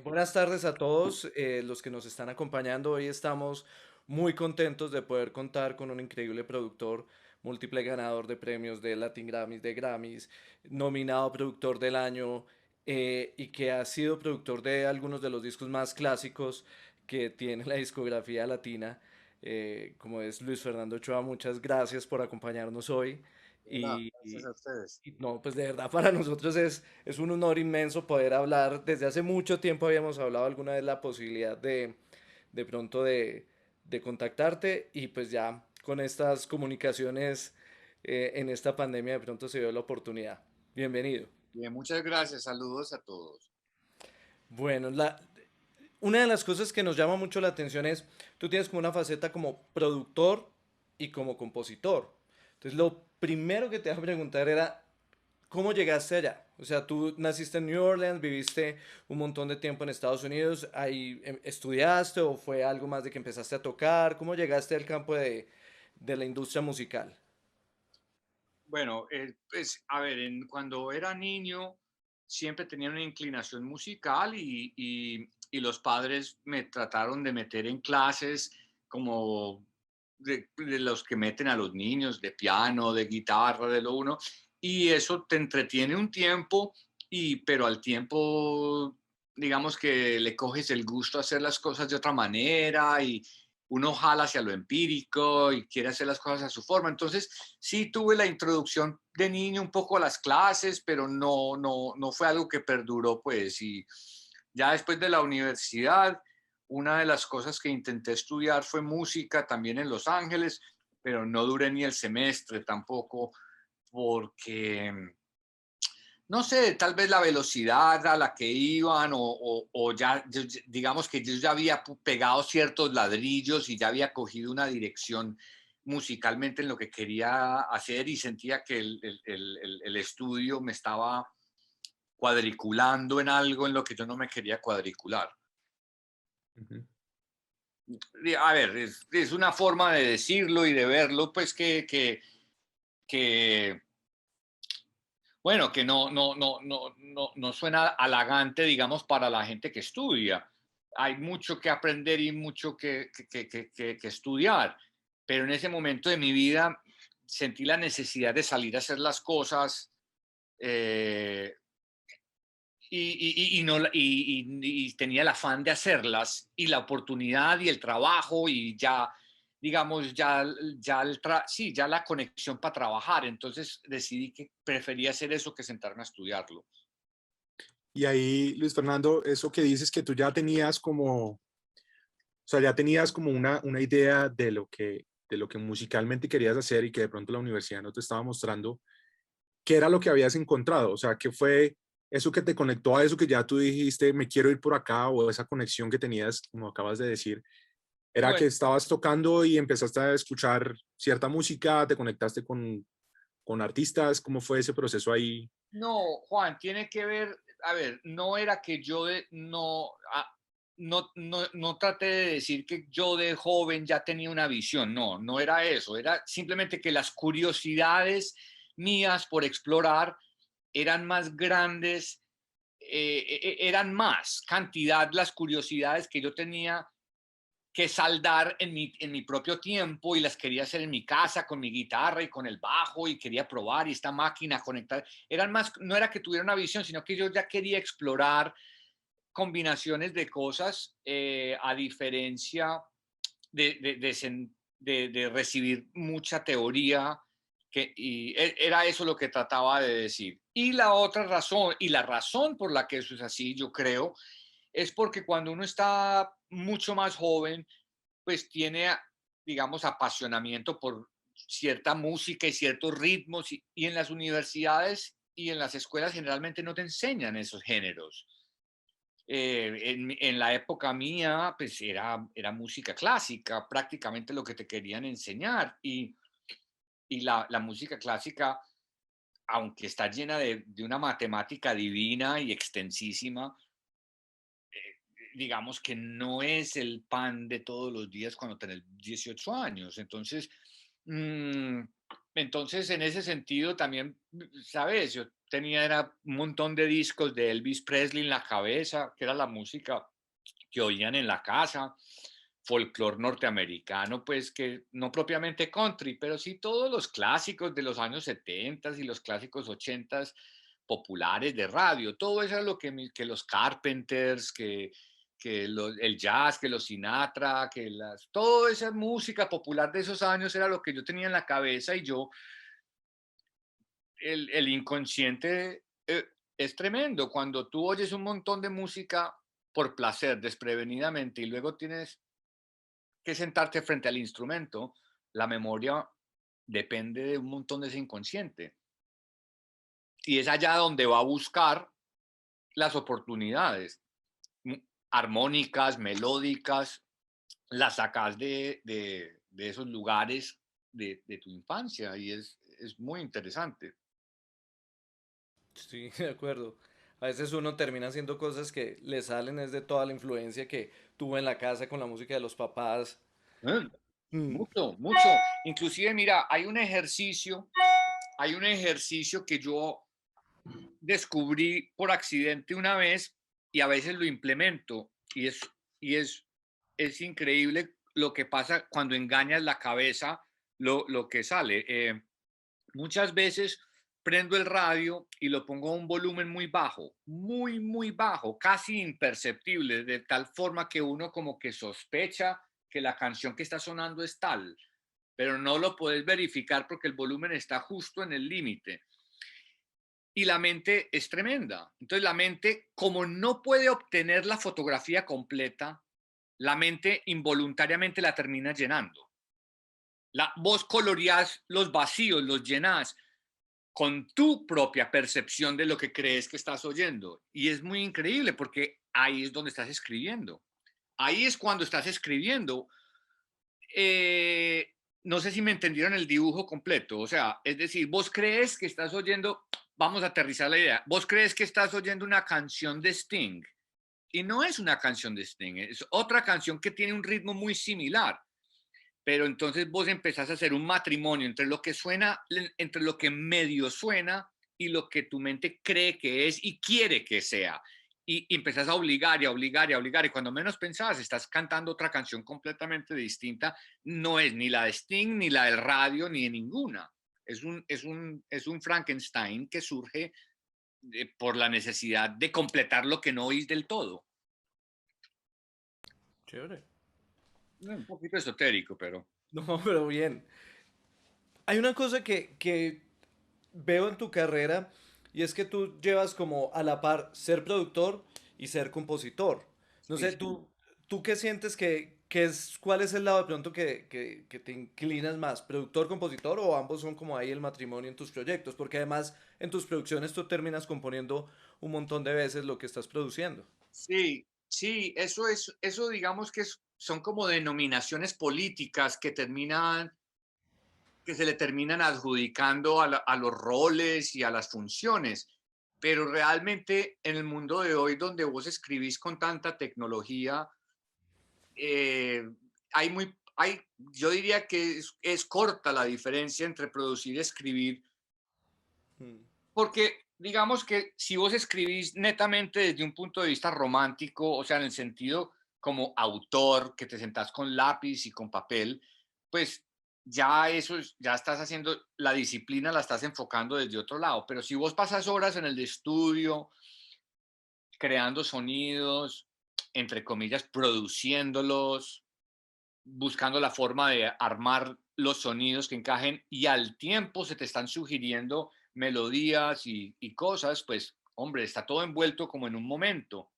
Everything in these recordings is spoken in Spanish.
Buenas tardes a todos los que nos están acompañando. Hoy estamos muy contentos de poder contar con un increíble productor, múltiple ganador de premios de Latin Grammys, de Grammys, nominado productor del año y que ha sido productor de algunos de los discos más clásicos que tiene la discografía latina, como es Luis Fernando Ochoa. Muchas gracias por acompañarnos hoy. Hola, Y, gracias a ustedes. y no, pues de verdad para nosotros es un honor inmenso poder hablar. Desde hace mucho tiempo habíamos hablado alguna vez la posibilidad de pronto de contactarte y pues ya con estas comunicaciones en esta pandemia de pronto se dio la oportunidad. Bienvenido. Bien, muchas gracias. Saludos a todos. Bueno, una de las cosas que nos llama mucho la atención es, tú tienes como una faceta como productor y como compositor. Entonces, lo primero que te voy a preguntar era, ¿cómo llegaste allá? O sea, tú naciste en New Orleans, viviste un montón de tiempo en Estados Unidos, ahí estudiaste o fue algo más de que empezaste a tocar. ¿Cómo llegaste al campo de la industria musical? Bueno, pues a ver, cuando era niño siempre tenía una inclinación musical y los padres me trataron de meter en clases como de los que meten a los niños, de piano, de guitarra, de lo uno, y eso te entretiene un tiempo, pero al tiempo, digamos que le coges el gusto a hacer las cosas de otra manera y uno jala hacia lo empírico y quiere hacer las cosas a su forma. Entonces, sí tuve la introducción de niño un poco a las clases, pero no fue algo que perduró, pues. Y ya después de la universidad, una de las cosas que intenté estudiar fue música también en Los Ángeles, pero no duré ni el semestre tampoco, porque no sé, tal vez la velocidad a la que iban o ya, digamos que yo ya había pegado ciertos ladrillos y ya había cogido una dirección musicalmente en lo que quería hacer y sentía que el estudio me estaba cuadriculando en algo en lo que yo no me quería cuadricular. Ujú. A ver, es una forma de decirlo y de verlo, pues que bueno, que no suena halagante, digamos, para la gente que estudia. Hay mucho que aprender y mucho que estudiar, pero en ese momento de mi vida sentí la necesidad de salir a hacer las cosas eh, y tenía el afán de hacerlas y la oportunidad y el trabajo y ya, digamos, sí, ya la conexión para trabajar. Entonces decidí que prefería hacer eso que sentarme a estudiarlo. Y ahí, Luis Fernando, eso que dices que tú ya tenías como, o sea, ya tenías como una idea de lo que musicalmente querías hacer y que de pronto la universidad no te estaba mostrando, ¿qué era lo que habías encontrado? O sea, ¿qué fue eso que te conectó a eso que ya tú dijiste, me quiero ir por acá, o esa conexión que tenías, como acabas de decir, era Bueno, que estabas tocando y empezaste a escuchar cierta música, te conectaste con artistas, ¿cómo fue ese proceso ahí? no, Juan, tiene que ver, a ver, no era que yo no traté de decir que yo de joven ya tenía una visión, no era eso, era simplemente que las curiosidades mías por explorar eran más grandes, eran más cantidad las curiosidades que yo tenía que saldar en mi propio tiempo y las quería hacer en mi casa con mi guitarra y con el bajo y quería probar y esta máquina conectar. Eran más, no era que tuviera una visión, sino que yo ya quería explorar combinaciones de cosas a diferencia de recibir mucha teoría era eso lo que trataba de decir. Y la otra razón, y la razón por la que eso es así, yo creo, es porque cuando uno está mucho más joven, pues tiene, digamos, apasionamiento por cierta música y ciertos ritmos y en las universidades y en las escuelas generalmente no te enseñan esos géneros. En la época mía, pues era música clásica, prácticamente lo que te querían enseñar. Y la música clásica, aunque está llena de una matemática divina y extensísima, digamos que no es el pan de todos los días cuando tenés 18 años. Entonces, mm, entonces, en ese sentido también, ¿sabes? Yo tenía era un montón de discos de Elvis Presley en la cabeza, que era la música que oían en la casa, folclore norteamericano, pues que no propiamente country, pero sí todos los clásicos de los años 70 y los clásicos 80 populares de radio. Todo eso es lo que los Carpenters, el jazz, que los Sinatra, toda esa música popular de esos años era lo que yo tenía en la cabeza y yo, el inconsciente es tremendo. Cuando tú oyes un montón de música por placer, desprevenidamente, y luego tienes que sentarte frente al instrumento, la memoria depende de un montón de ese inconsciente. Y es allá donde va a buscar las oportunidades armónicas, melódicas, las sacas de esos lugares de tu infancia y es muy interesante. Sí, de acuerdo. A veces uno termina haciendo cosas que le salen es de toda la influencia que tuvo en la casa con la música de los papás. ¿Eh? Mm. Mucho, mucho. Inclusive, mira, hay un ejercicio que yo descubrí por accidente una vez y a veces lo implemento y es increíble lo que pasa cuando engañas la cabeza, lo que sale. Muchas veces prendo el radio y lo pongo a un volumen muy bajo, muy, muy bajo, casi imperceptible, de tal forma que uno como que sospecha que la canción que está sonando es tal, pero no lo puedes verificar porque el volumen está justo en el límite. Y la mente es tremenda. Entonces la mente, como no puede obtener la fotografía completa, la mente involuntariamente la termina llenando. Vos coloreás los vacíos, los llenás con tu propia percepción de lo que crees que estás oyendo. Y es muy increíble porque ahí es donde estás escribiendo. Ahí es cuando estás escribiendo. Eh, no sé si me entendieron el dibujo completo. O sea, es decir, vos crees que estás oyendo, vamos a aterrizar la idea, vos crees que estás oyendo una canción de Sting y no es una canción de Sting, es otra canción que tiene un ritmo muy similar. Pero entonces vos empezás a hacer un matrimonio entre lo que suena, entre lo que medio suena y lo que tu mente cree que es y quiere que sea. Y empezás a obligar y a obligar y a obligar. Y cuando menos pensabas, estás cantando otra canción completamente distinta. No es ni la de Sting, ni la del radio, ni de ninguna. Es un Frankenstein que surge por la necesidad de completar lo que no oís del todo. Chévere. Un poquito esotérico, pero... No, pero bien. Hay una cosa que veo en tu carrera y es que tú llevas como a la par ser productor y ser compositor. No Sí, sé, sí. tú qué sientes cuál es el lado de pronto que te inclinas más, productor, compositor o ambos son como ahí el matrimonio en tus proyectos, porque además en tus producciones tú terminas componiendo un montón de veces lo que estás produciendo. Sí, sí, eso digamos que son como denominaciones políticas que se le terminan adjudicando a los roles y a las funciones. Pero realmente en el mundo de hoy, donde vos escribís con tanta tecnología, eh, yo diría que es corta la diferencia entre producir y escribir, Mm. porque digamos que si vos escribís netamente desde un punto de vista romántico, o sea, en el sentido como autor, que te sentás con lápiz y con papel, pues ya ya estás haciendo, la disciplina la estás enfocando desde otro lado. Pero si vos pasas horas en el estudio, creando sonidos, entre comillas, produciéndolos, buscando la forma de armar los sonidos que encajen y al tiempo se te están sugiriendo melodías y cosas, pues hombre, está todo envuelto como en un momento.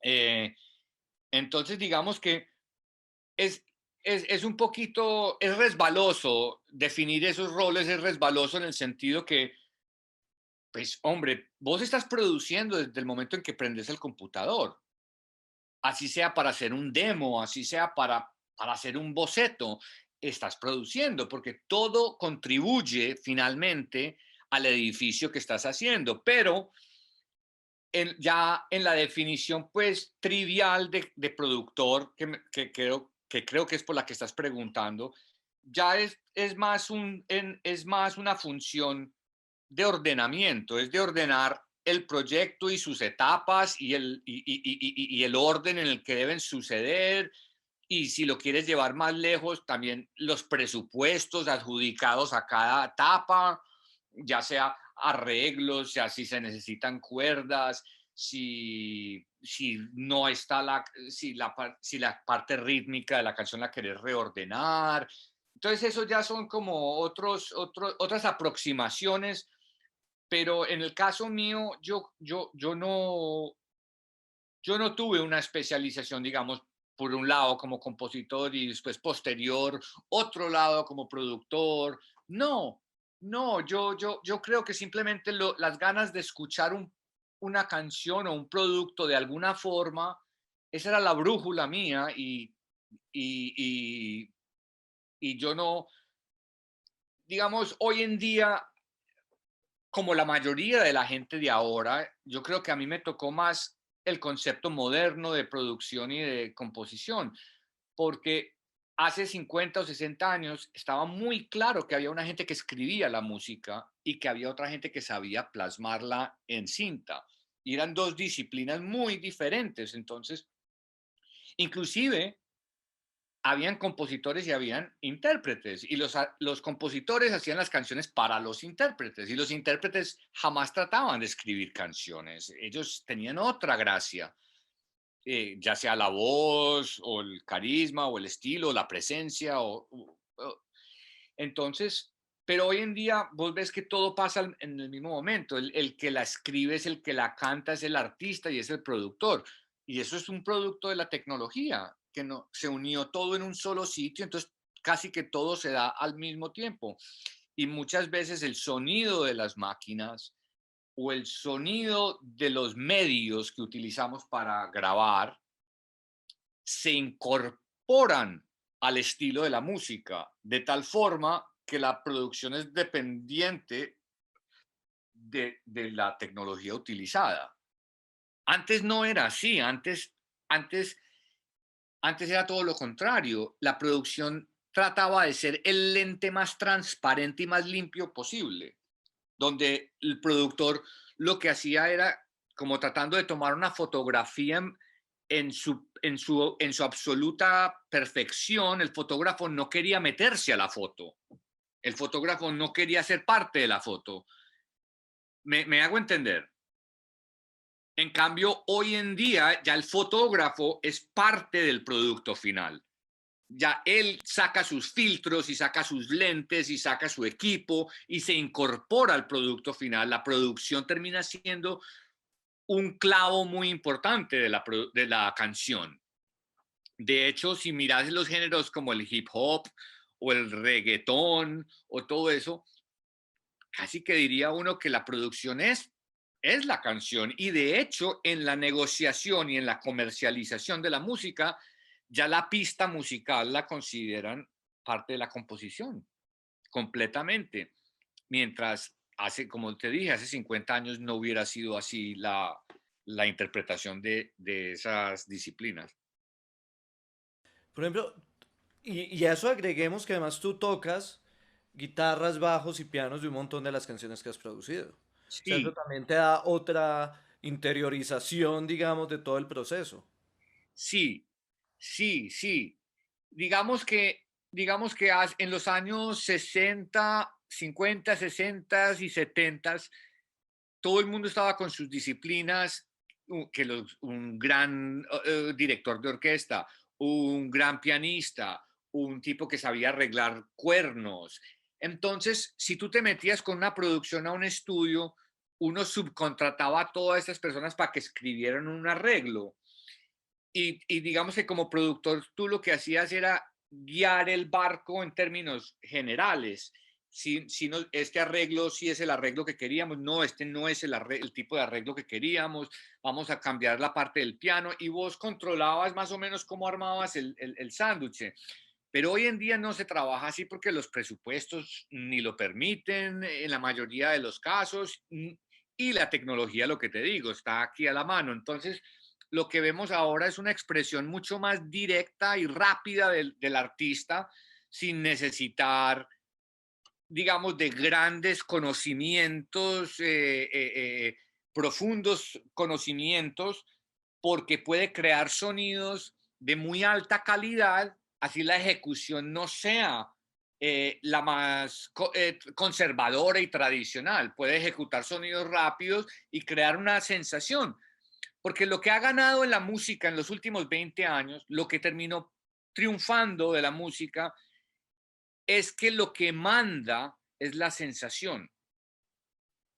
Eh, entonces, digamos que es, es un poquito, es resbaloso definir esos roles, es resbaloso en el sentido que, pues hombre, vos estás produciendo desde el momento en que prendes el computador, así sea para hacer un demo, así sea para hacer un boceto, estás produciendo, porque todo contribuye finalmente al edificio que estás haciendo, pero ya en la definición pues trivial de productor, que creo que es por la que estás preguntando, ya es más una función de ordenamiento, es de ordenar el proyecto y sus etapas y el orden en el que deben suceder. Y si lo quieres llevar más lejos, también los presupuestos adjudicados a cada etapa, ya sea arreglos, ya si se necesitan cuerdas, si no está si la parte rítmica de la canción la querés reordenar. Entonces, eso ya son como otras aproximaciones, pero en el caso mío, yo no tuve una especialización, digamos, por un lado como compositor y después posterior, otro lado como productor. No, no, yo creo que simplemente las ganas de escuchar una canción o un producto de alguna forma, esa era la brújula mía y, y, y yo no, digamos, hoy en día, como la mayoría de la gente de ahora, yo creo que a mí me tocó más el concepto moderno de producción y de composición, porque hace 50 o 60 años estaba muy claro que había una gente que escribía la música y que había otra gente que sabía plasmarla en cinta. Y eran dos disciplinas muy diferentes. Entonces, inclusive habían compositores y habían intérpretes, y los compositores hacían las canciones para los intérpretes, y los intérpretes jamás trataban de escribir canciones, ellos tenían otra gracia, ya sea la voz, o el carisma, o el estilo, o la presencia, entonces, pero hoy en día vos ves que todo pasa en el mismo momento. El que la escribe es el que la canta, es el artista y es el productor. Y eso es un producto de la tecnología, que no, se unió todo en un solo sitio, entonces casi que todo se da al mismo tiempo. Y muchas veces el sonido de las máquinas o el sonido de los medios que utilizamos para grabar se incorporan al estilo de la música, de tal forma que la producción es dependiente de la tecnología utilizada. Antes no era así, antes, antes era todo lo contrario. La producción trataba de ser el lente más transparente y más limpio posible, donde el productor lo que hacía era como tratando de tomar una fotografía en su absoluta perfección. El fotógrafo no quería meterse a la foto, el fotógrafo no quería ser parte de la foto. Me hago entender. En cambio, hoy en día ya el fotógrafo es parte del producto final. Ya él saca sus filtros y saca sus lentes y saca su equipo y se incorpora al producto final. La producción termina siendo un clavo muy importante de la canción. De hecho, si miras los géneros como el hip hop o el reggaetón o todo eso, casi que diría uno que la producción es la canción. Y de hecho, en la negociación y en la comercialización de la música, ya la pista musical la consideran parte de la composición, completamente. Mientras hace, como te dije, hace 50 años no hubiera sido así la interpretación de esas disciplinas. Por ejemplo, y a eso agreguemos que además tú tocas guitarras, bajos y pianos de un montón de las canciones que has producido. O sea, eso Sí, también te da otra interiorización, digamos, de todo el proceso. sí, sí, sí. Digamos que en los años 60, 50, 60 y 70, todo el mundo estaba con sus disciplinas, un gran director de orquesta, un gran pianista, un tipo que sabía arreglar cuernos. Entonces, si tú te metías con una producción a un estudio, uno subcontrataba a todas esas personas para que escribieran un arreglo. Y digamos que como productor tú lo que hacías era guiar el barco en términos generales. Si no, este arreglo sí es el arreglo que queríamos, no, este no es el tipo de arreglo que queríamos, vamos a cambiar la parte del piano y vos controlabas más o menos cómo armabas el sándwich. Pero hoy en día no se trabaja así porque los presupuestos ni lo permiten en la mayoría de los casos y la tecnología, lo que te digo, está aquí a la mano. Entonces, lo que vemos ahora es una expresión mucho más directa y rápida del artista sin necesitar, digamos, de grandes conocimientos, profundos conocimientos, porque puede crear sonidos de muy alta calidad, así la ejecución no sea la más conservadora y tradicional. Puede ejecutar sonidos rápidos y crear una sensación. Porque lo que ha ganado en la música en los últimos 20 años, lo que terminó triunfando de la música, es que lo que manda es la sensación.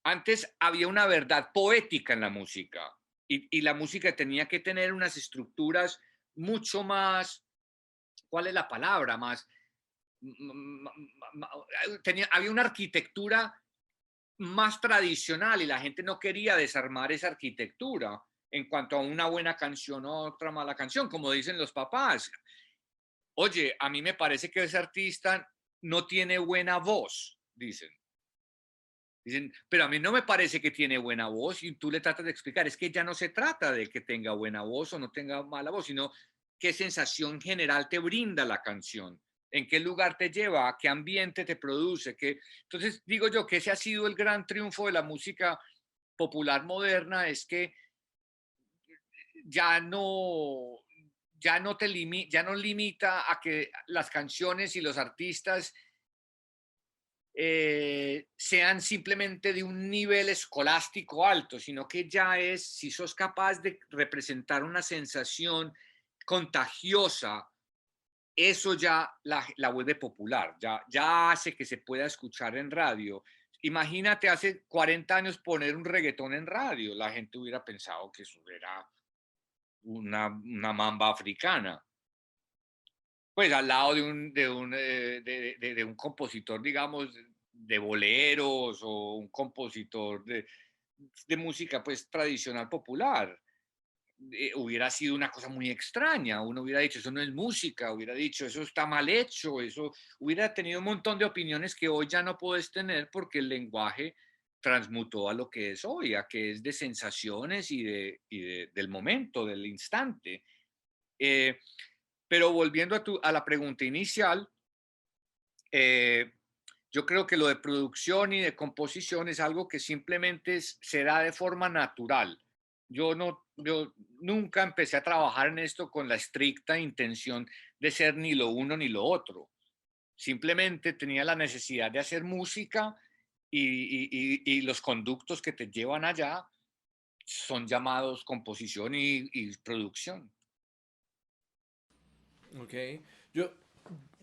Antes había una verdad poética en la música y la música tenía que tener unas estructuras mucho más, ¿cuál es la palabra? Más, había una arquitectura más tradicional y la gente no quería desarmar esa arquitectura en cuanto a una buena canción o otra mala canción, como dicen los papás. Oye, a mí me parece que ese artista no tiene buena voz, dicen. Dicen, pero a mí no me parece que tiene buena voz y tú le tratas de explicar, es que ya no se trata de que tenga buena voz o no tenga mala voz, sino qué sensación general te brinda la canción, en qué lugar te lleva, qué ambiente te produce. Entonces, digo yo que ese ha sido el gran triunfo de la música popular moderna, es que ya no, ya no limita a que las canciones y los artistas sean simplemente de un nivel escolástico alto, sino que ya es, si sos capaz de representar una sensación contagiosa, eso ya la vuelve popular, ya hace que se pueda escuchar en radio. Imagínate hace 40 años poner un reggaetón en radio, la gente hubiera pensado que eso era una mamba africana. Pues al lado de un compositor, digamos, de boleros o un compositor de música pues tradicional popular. Hubiera sido una cosa muy extraña, uno hubiera dicho, eso no es música, hubiera dicho, eso está mal hecho, eso hubiera tenido un montón de opiniones que hoy ya no puedes tener porque el lenguaje transmutó a lo que es hoy, a que es de sensaciones del momento, del instante. Eh, pero volviendo a la pregunta inicial, eh, yo creo que lo de producción y de composición es algo que simplemente se da de forma natural. Yo nunca empecé a trabajar en esto con la estricta intención de ser ni lo uno ni lo otro. Simplemente tenía la necesidad de hacer música y los conductos que te llevan allá son llamados composición y producción. Ok. Yo,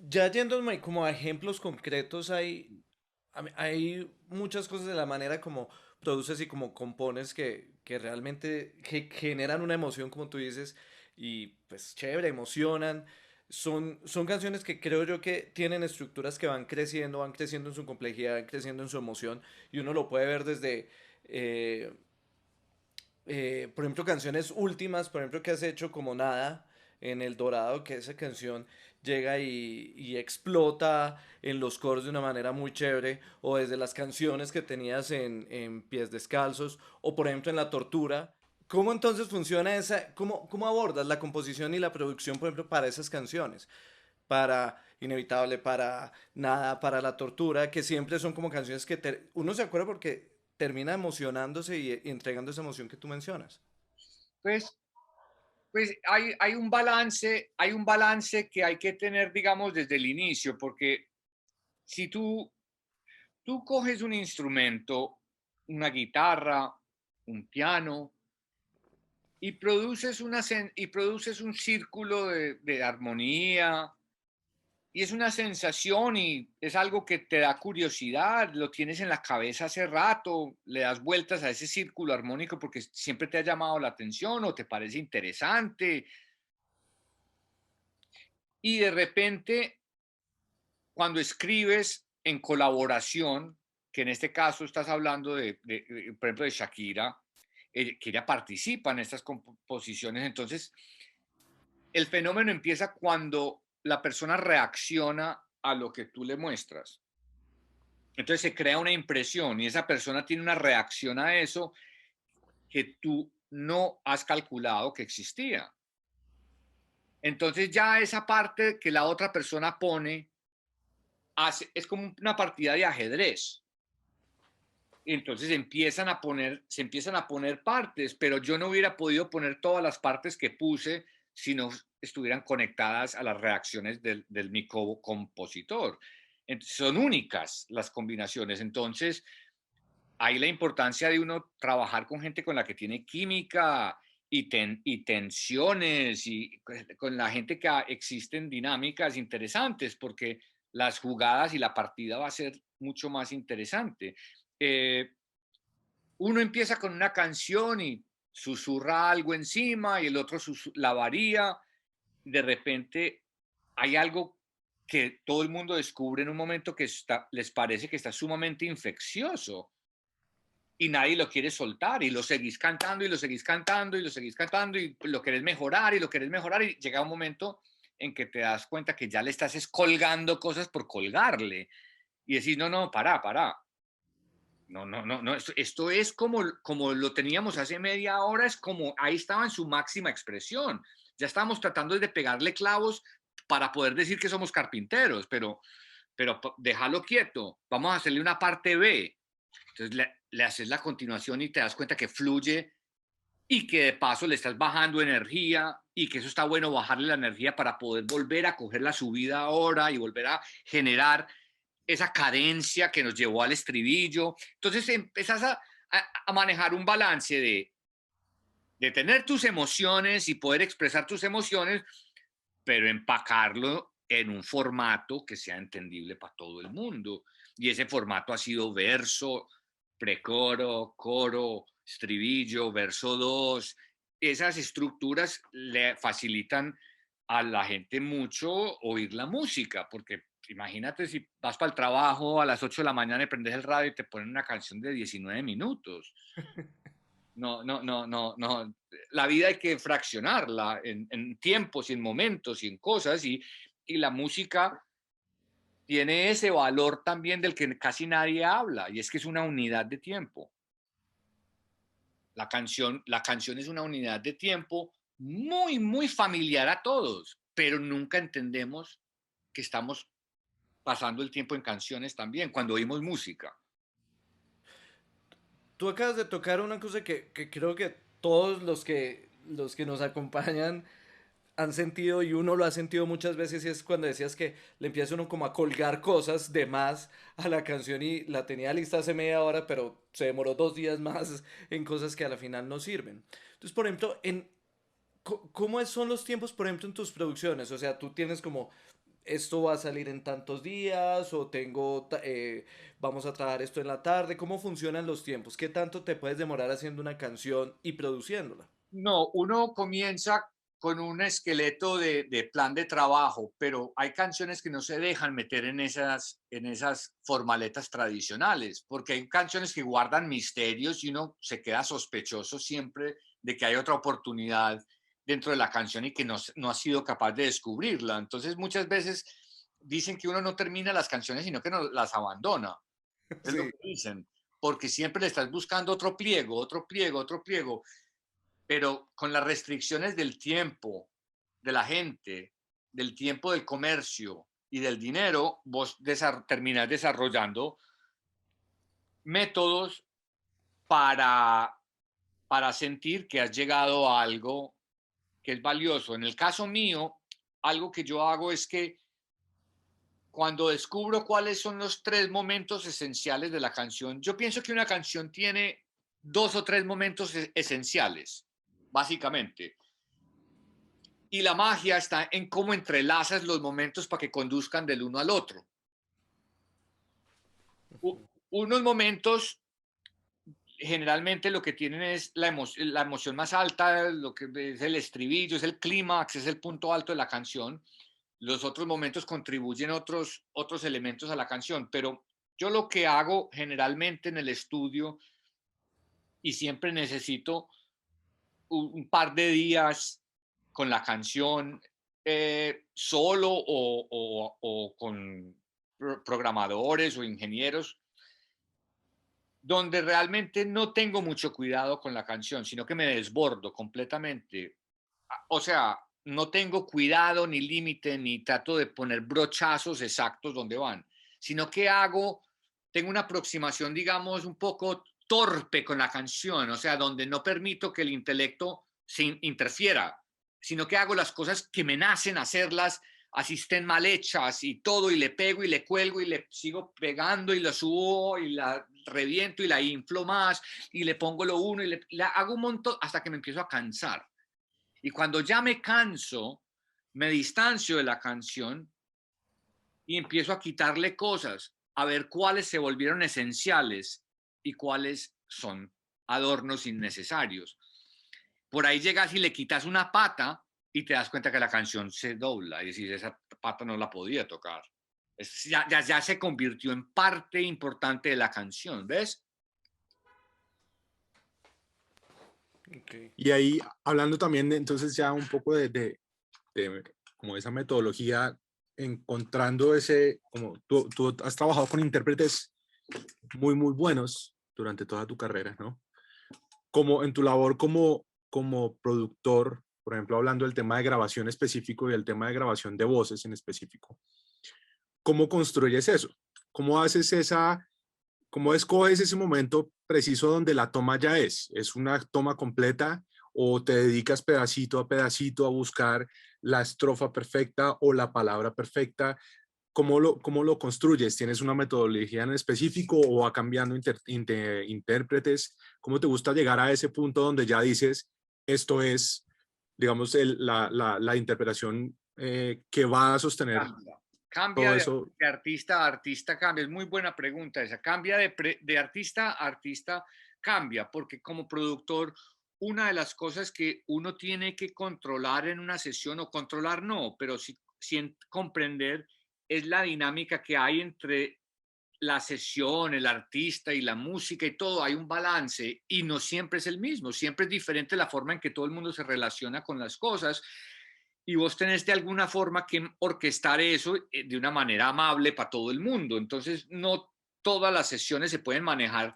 ya yéndome como a ejemplos concretos, hay muchas cosas de la manera como produces y como compones que realmente que generan una emoción, como tú dices, y pues chévere, emocionan. Son canciones que creo yo que tienen estructuras que van creciendo en su complejidad, van creciendo en su emoción, y uno lo puede ver desde, eh, por ejemplo, canciones últimas, por ejemplo, que has hecho como Nada en El Dorado, que esa canción llega y explota en los coros de una manera muy chévere, o desde las canciones que tenías en Pies Descalzos, o por ejemplo en La Tortura. ¿Cómo entonces funciona cómo abordas la composición y la producción, por ejemplo, para esas canciones? Para Inevitable, para Nada, para La Tortura, que siempre son como canciones que uno se acuerda porque termina emocionándose y entregando esa emoción que tú mencionas. Pues Pues hay un balance que hay que tener, digamos, desde el inicio, porque si tú coges un instrumento, una guitarra, un piano, y produces un círculo de armonía, y es una sensación y es algo que te da curiosidad, lo tienes en la cabeza hace rato, le das vueltas a ese círculo armónico porque siempre te ha llamado la atención o te parece interesante, y de repente cuando escribes en colaboración, que en este caso estás hablando por ejemplo, de Shakira, que ella participa en estas composiciones, entonces el fenómeno empieza cuando la persona reacciona a lo que tú le muestras. Entonces se crea una impresión y esa persona tiene una reacción a eso que tú no has calculado que existía. Entonces ya esa parte que la otra persona pone es como una partida de ajedrez. Entonces se empiezan a poner partes, pero yo no hubiera podido poner todas las partes que puse si no estuvieran conectadas a las reacciones del mi compositor. Son únicas las combinaciones. Entonces, hay la importancia de uno trabajar con gente con la que tiene química y tensiones y con la gente que existen dinámicas interesantes, porque las jugadas y la partida va a ser mucho más interesante. Eh, Uno empieza con una canción y susurra algo encima y el otro la varía. De repente hay algo que todo el mundo descubre en un momento que les parece que está sumamente infeccioso y nadie lo quiere soltar y lo seguís cantando y lo seguís cantando y lo seguís cantando y lo querés mejorar y lo querés mejorar y llega un momento en que te das cuenta que ya le estás colgando cosas por colgarle y decís, no, no, pará. No, no, no, no, esto es como lo teníamos hace media hora, es como ahí estaba en su máxima expresión. Ya estábamos tratando de pegarle clavos para poder decir que somos carpinteros, pero déjalo quieto, vamos a hacerle una parte B. Entonces le haces la continuación y te das cuenta que fluye y que de paso le estás bajando energía y que eso está bueno bajarle la energía para poder volver a coger la subida ahora y volver a generar esa cadencia que nos llevó al estribillo. Entonces empezás a manejar un balance de tener tus emociones y poder expresar tus emociones, pero empacarlo en un formato que sea entendible para todo el mundo. Y ese formato ha sido verso, precoro, coro, estribillo, verso 2. Esas estructuras le facilitan a la gente mucho oír la música, porque imagínate si vas para el trabajo a las 8 de la mañana y prendes el radio y te ponen una canción de 19 minutos. No, no, no, no, no. La vida hay que fraccionarla en tiempos y en momentos y en cosas y la música tiene ese valor también del que casi nadie habla y es que es una unidad de tiempo. La canción es una unidad de tiempo muy, muy familiar a todos, pero nunca entendemos que estamos pasando el tiempo en canciones también, cuando oímos música. Tú acabas de tocar una cosa que creo que todos los que nos acompañan han sentido y uno lo ha sentido muchas veces y es cuando decías que le empieza uno como a colgar cosas de más a la canción y la tenía lista hace media hora, pero se demoró 2 días más en cosas que a la final no sirven. Entonces, por ejemplo, ¿cómo son los tiempos, por ejemplo, en tus producciones? O sea, tú tienes como, esto va a salir en tantos días o vamos a trabajar esto en la tarde. ¿Cómo funcionan los tiempos? ¿Qué tanto te puedes demorar haciendo una canción y produciéndola? No, uno comienza con un esqueleto de plan de trabajo, pero hay canciones que no se dejan meter en esas formaletas tradicionales, porque hay canciones que guardan misterios y uno se queda sospechoso siempre de que hay otra oportunidad dentro de la canción y que no ha sido capaz de descubrirla. Entonces muchas veces dicen que uno no termina las canciones, sino que no las abandona. Es lo Sí. que dicen, porque siempre le estás buscando otro pliego, otro pliego, otro pliego, pero con las restricciones del tiempo, de la gente, del tiempo del comercio y del dinero, vos terminás desarrollando métodos para, para sentir que has llegado a algo que es valioso. En el caso mío, algo que yo hago es que cuando descubro cuáles son los 3 momentos esenciales de la canción, yo pienso que una canción tiene 2 o 3 momentos esenciales, básicamente. Y la magia está en cómo entrelazas los momentos para que conduzcan del uno al otro. Unos momentos generalmente lo que tienen es la emoción más alta, lo que es el estribillo, es el clímax, es el punto alto de la canción. Los otros momentos contribuyen otros elementos a la canción, pero yo lo que hago generalmente en el estudio y siempre necesito un par de días con la canción solo o con programadores o ingenieros, donde realmente no tengo mucho cuidado con la canción, sino que me desbordo completamente. O sea, no tengo cuidado ni límite, ni trato de poner brochazos exactos donde van. sino que tengo una aproximación, digamos, un poco torpe con la canción, o sea, donde no permito que el intelecto se interfiera, sino que hago las cosas que me nacen hacerlas, así estén mal hechas y todo, y le pego y le cuelgo y le sigo pegando y la subo y la reviento y la inflo más y le pongo lo uno y le hago un montón hasta que me empiezo a cansar. Y cuando ya me canso, me distancio de la canción y empiezo a quitarle cosas, a ver cuáles se volvieron esenciales y cuáles son adornos innecesarios. Por ahí llegas y le quitas una pata y te das cuenta que la canción se dobla y decís, esa pata no la podía tocar. Ya se convirtió en parte importante de la canción, ¿ves? Okay. Y ahí, hablando también de, entonces ya un poco como esa metodología, encontrando ese, como tú has trabajado con intérpretes muy buenos durante toda tu carrera, ¿no? Como en tu labor como productor, por ejemplo, hablando del tema de grabación específico y el tema de grabación de voces en específico, ¿cómo construyes eso? ¿Cómo haces cómo escoges ese momento preciso donde la toma ya es una toma completa o te dedicas pedacito a pedacito a buscar la estrofa perfecta o la palabra perfecta? ¿Cómo lo construyes? ¿Tienes una metodología en específico o va cambiando intérpretes? ¿Cómo te gusta llegar a ese punto donde ya dices, esto es, digamos, la interpretación que va a sostener Cambia todo eso? de artista a artista, cambia. Es muy buena pregunta esa. Cambia de artista a artista, cambia, porque como productor, una de las cosas que uno tiene que controlar en una sesión, o controlar no, pero sí comprender, es la dinámica que hay entre la sesión, el artista y la música y todo. Hay un balance y no siempre es el mismo, siempre es diferente la forma en que todo el mundo se relaciona con las cosas y vos tenés de alguna forma que orquestar eso de una manera amable para todo el mundo. Entonces, no todas las sesiones se pueden manejar,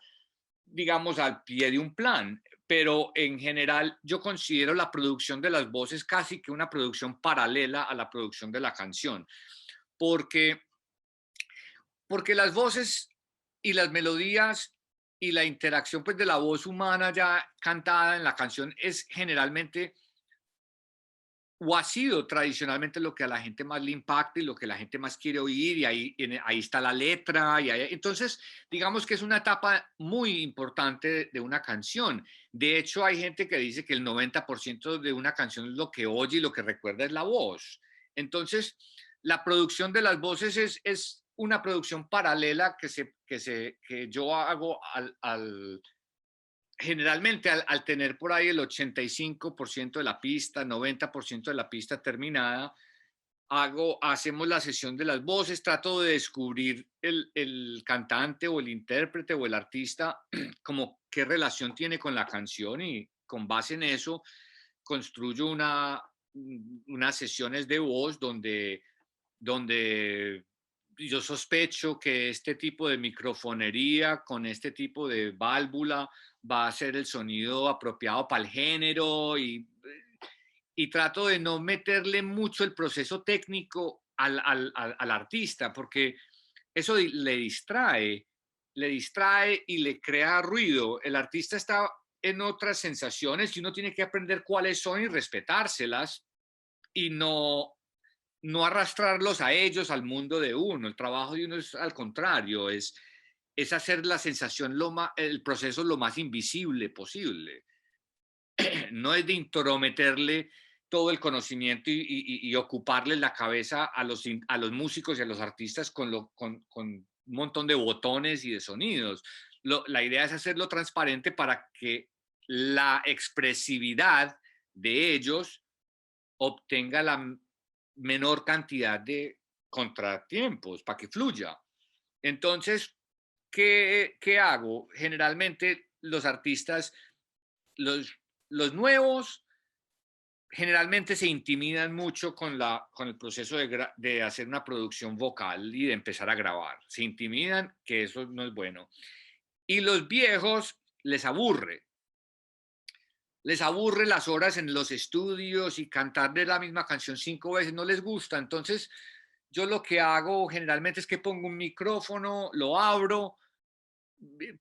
digamos, al pie de un plan, pero en general yo considero la producción de las voces casi que una producción paralela a la producción de la canción, porque, porque las voces y las melodías y la interacción pues, de la voz humana ya cantada en la canción es generalmente o ha sido tradicionalmente lo que a la gente más le impacta y lo que la gente más quiere oír, y ahí está la letra. Entonces, digamos que es una etapa muy importante de una canción. De hecho, hay gente que dice que el 90% de una canción es lo que oye y lo que recuerda es la voz. Entonces, la producción de las voces es una producción paralela que yo hago generalmente al tener por ahí el 85% de la pista, 90% de la pista terminada, hacemos la sesión de las voces, trato de descubrir el cantante o el intérprete o el artista, como qué relación tiene con la canción, y con base en eso construyo unas sesiones de voz donde yo sospecho que este tipo de microfonería con este tipo de válvula va a ser el sonido apropiado para el género, y trato de no meterle mucho el proceso técnico al artista, porque eso le distrae y le crea ruido. El artista está en otras sensaciones y uno tiene que aprender cuáles son y respetárselas y no arrastrarlos a ellos, al mundo de uno. El trabajo de uno es al contrario, es hacer la sensación, el proceso lo más invisible posible. No es de intrometerle todo el conocimiento y ocuparle la cabeza a los músicos y a los artistas con un montón de botones y de sonidos. La idea es hacerlo transparente para que la expresividad de ellos obtenga la menor cantidad de contratiempos para que fluya. Entonces, ¿qué hago? Generalmente los artistas, los, los nuevos, generalmente se intimidan mucho con el proceso de hacer una producción vocal y de empezar a grabar. Se intimidan, que eso no es bueno. Y los viejos les aburre las horas en los estudios y cantar de la misma canción 5 veces, no les gusta. Entonces, yo lo que hago generalmente es que pongo un micrófono, lo abro,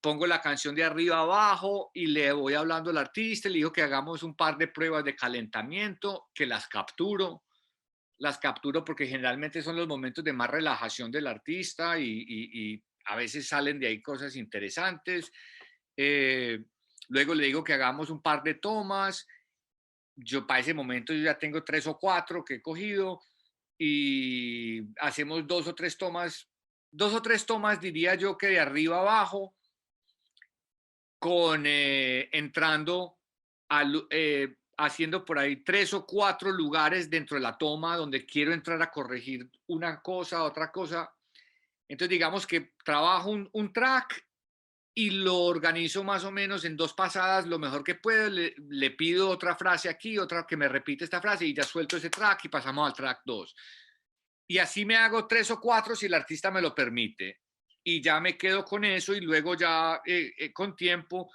pongo la canción de arriba abajo y le voy hablando al artista, le digo que hagamos un par de pruebas de calentamiento, que las capturo porque generalmente son los momentos de más relajación del artista y a veces salen de ahí cosas interesantes. Eh, Luego le digo que hagamos un par de tomas. Yo para ese momento yo ya tengo 3 o 4 que he cogido y hacemos 2 o 3 tomas, diría yo que de arriba abajo, con entrando haciendo por ahí 3 o 4 lugares dentro de la toma donde quiero entrar a corregir una cosa, otra cosa. Entonces digamos que trabajo un track y lo organizo más o menos en 2 pasadas lo mejor que puedo. Le pido otra frase aquí, otra que me repite esta frase y ya suelto ese track y pasamos al track 2. Y así me hago 3 o 4 si el artista me lo permite. Y ya me quedo con eso y luego ya con tiempo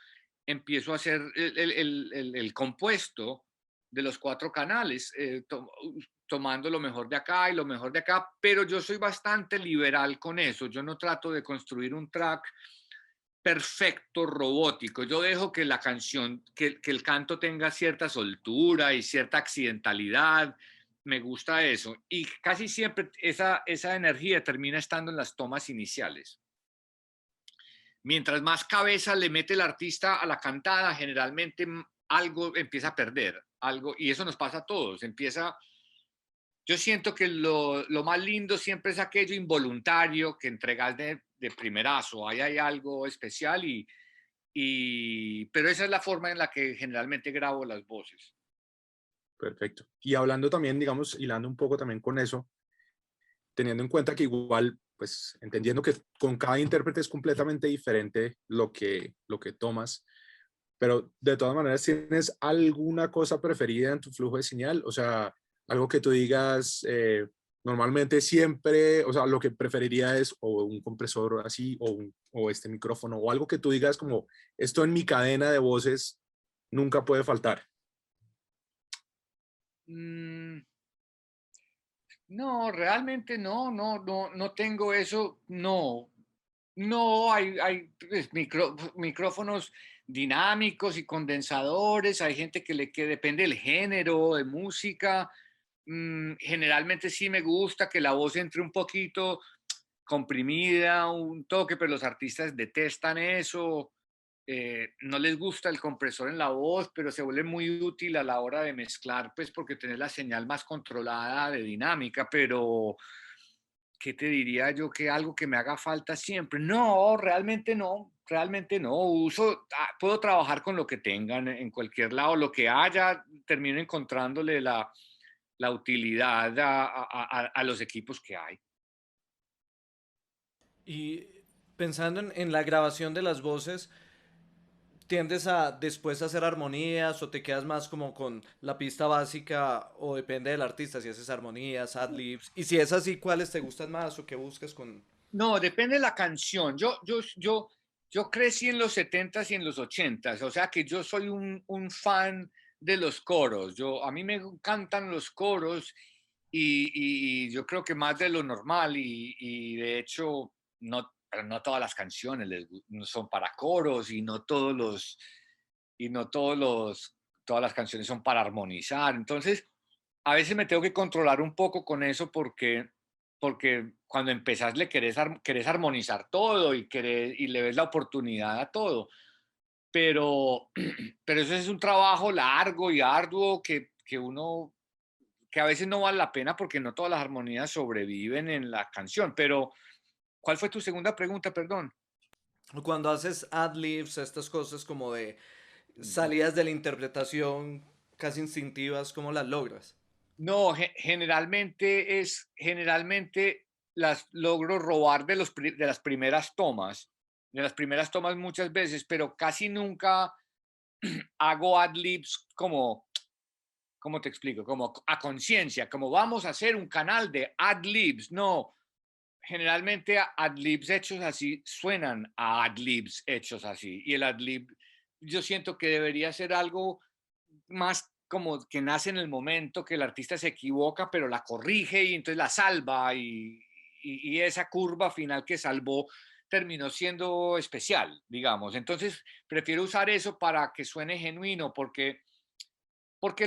empiezo a hacer el compuesto de los 4 canales, tomando lo mejor de acá y lo mejor de acá, pero yo soy bastante liberal con eso. Yo no trato de construir un track perfecto, robótico. Yo dejo que la canción, que el canto tenga cierta soltura y cierta accidentalidad. Me gusta eso. Y casi siempre esa energía termina estando en las tomas iniciales. Mientras más cabeza le mete el artista a la cantada, generalmente algo empieza a perder. Algo, y eso nos pasa a todos. Yo siento que lo más lindo siempre es aquello involuntario que entregas de primerazo. Ahí hay algo especial pero esa es la forma en la que generalmente grabo las voces. Perfecto. Y hablando también, digamos, hilando un poco también con eso, teniendo en cuenta que igual, pues entendiendo que con cada intérprete es completamente diferente lo que tomas, pero de todas maneras, ¿tienes alguna cosa preferida en tu flujo de señal? O sea, algo que tú digas, normalmente siempre, o sea, lo que preferiría es o un compresor así o este micrófono o algo que tú digas como, esto en mi cadena de voces nunca puede faltar. Mm, no, realmente no tengo eso, no. No, hay pues, micrófonos dinámicos y condensadores, hay gente que depende del género de música. Generalmente sí me gusta que la voz entre un poquito comprimida, un toque, pero los artistas detestan eso. No les gusta el compresor en la voz, pero se vuelve muy útil a la hora de mezclar, pues porque tenés la señal más controlada de dinámica, pero ¿qué te diría yo? Que algo que me haga falta siempre. No, realmente no. Puedo trabajar con lo que tengan en cualquier lado, lo que haya, termino encontrándole la utilidad a los equipos que hay. Y pensando en la grabación de las voces, ¿tiendes a después hacer armonías o te quedas más como con la pista básica o depende del artista si haces armonías, adlibs? Y si es así, ¿cuáles te gustan más o qué buscas con...? No, depende de la canción. Yo crecí en los 70s y en los 80s, o sea que yo soy un fan de los coros. A mí me encantan los coros y yo creo que más de lo normal y de hecho pero no todas las canciones no son para coros y no todas las canciones son para armonizar. Entonces, a veces me tengo que controlar un poco con eso porque cuando empezás querés armonizar todo y le ves la oportunidad a todo. Pero, pero eso es un trabajo largo y arduo que a veces no vale la pena porque no todas las armonías sobreviven en la canción. Pero, ¿cuál fue tu segunda pregunta? Perdón. Cuando haces adlibs, estas cosas como de salidas de la interpretación casi instintivas, ¿cómo las logras? No, generalmente las logro robar de las primeras tomas muchas veces, pero casi nunca hago ad-libs ¿cómo te explico? Como a conciencia, como vamos a hacer un canal de ad-libs. No, generalmente ad-libs hechos así suenan a ad-libs hechos así. Y el ad-lib yo siento que debería ser algo más como que nace en el momento, que el artista se equivoca, pero la corrige y entonces la salva y esa curva final que salvó terminó siendo especial, digamos. Entonces, prefiero usar eso para que suene genuino, porque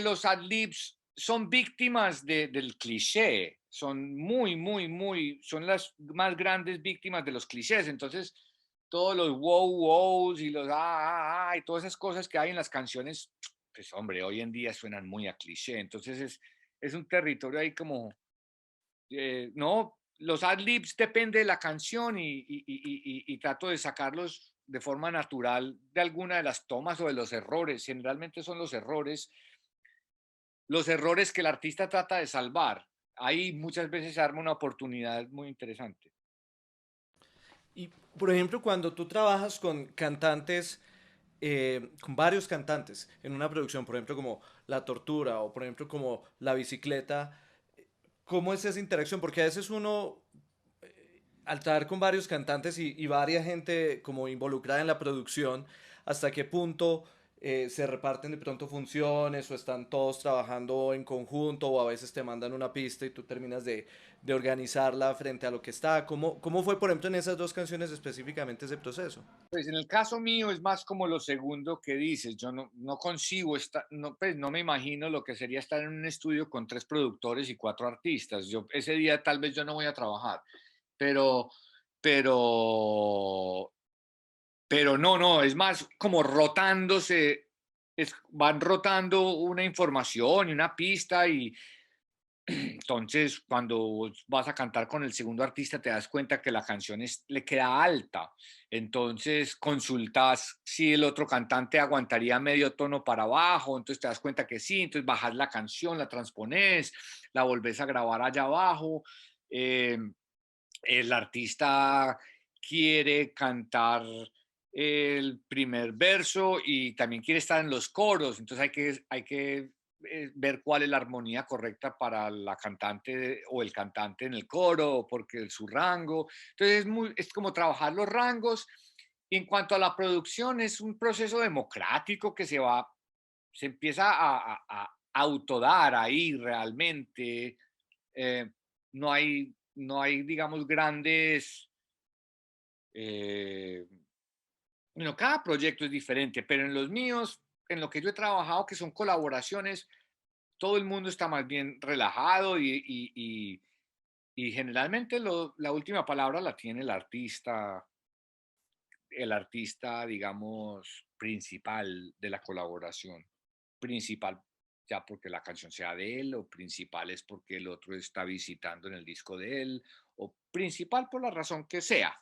los adlibs son víctimas del cliché, son son las más grandes víctimas de los clichés. Entonces, todos los wow, wows y los y todas esas cosas que hay en las canciones, pues hombre, hoy en día suenan muy a cliché. Entonces, es un territorio ahí como, no, los adlibs depende de la canción y trato de sacarlos de forma natural de alguna de las tomas o de los errores. Generalmente son los errores que el artista trata de salvar. Ahí muchas veces se arma una oportunidad muy interesante. Y, por ejemplo, cuando tú trabajas con cantantes, con varios cantantes en una producción, por ejemplo, como La Tortura o, por ejemplo, como La Bicicleta, ¿cómo es esa interacción? Porque a veces uno, al trabajar con varios cantantes y varias gente como involucrada en la producción, ¿hasta qué punto se reparten de pronto funciones o están todos trabajando en conjunto o a veces te mandan una pista y tú terminas de organizarla frente a lo que está? ¿Cómo fue, por ejemplo, en esas dos canciones específicamente ese proceso? Pues en el caso mío es más como lo segundo que dices. Yo no concibo, no, pues no me imagino lo que sería estar en un estudio con 3 productores y 4 artistas. Ese día tal vez yo no voy a trabajar, pero, pero, pero no, es más como rotándose, van rotando una información y una pista y entonces cuando vas a cantar con el segundo artista te das cuenta que la canción le queda alta, entonces consultas si el otro cantante aguantaría medio tono para abajo, entonces te das cuenta que sí, entonces bajas la canción, la transpones, la volvés a grabar allá abajo. eh, el artista quiere cantar el primer verso y también quiere estar en los coros, entonces hay que ver cuál es la armonía correcta para la cantante o el cantante en el coro, porque su rango. Entonces es como trabajar los rangos. Y en cuanto a la producción, es un proceso democrático que se empieza a autodar ahí realmente. Eh, no hay, digamos, grandes. eh, bueno, cada proyecto es diferente, pero en los míos, en lo que yo he trabajado, que son colaboraciones, todo el mundo está más bien relajado y generalmente la última palabra la tiene el artista, digamos, principal de la colaboración. Principal ya porque la canción sea de él, o principal es porque el otro está visitando en el disco de él, o principal por la razón que sea.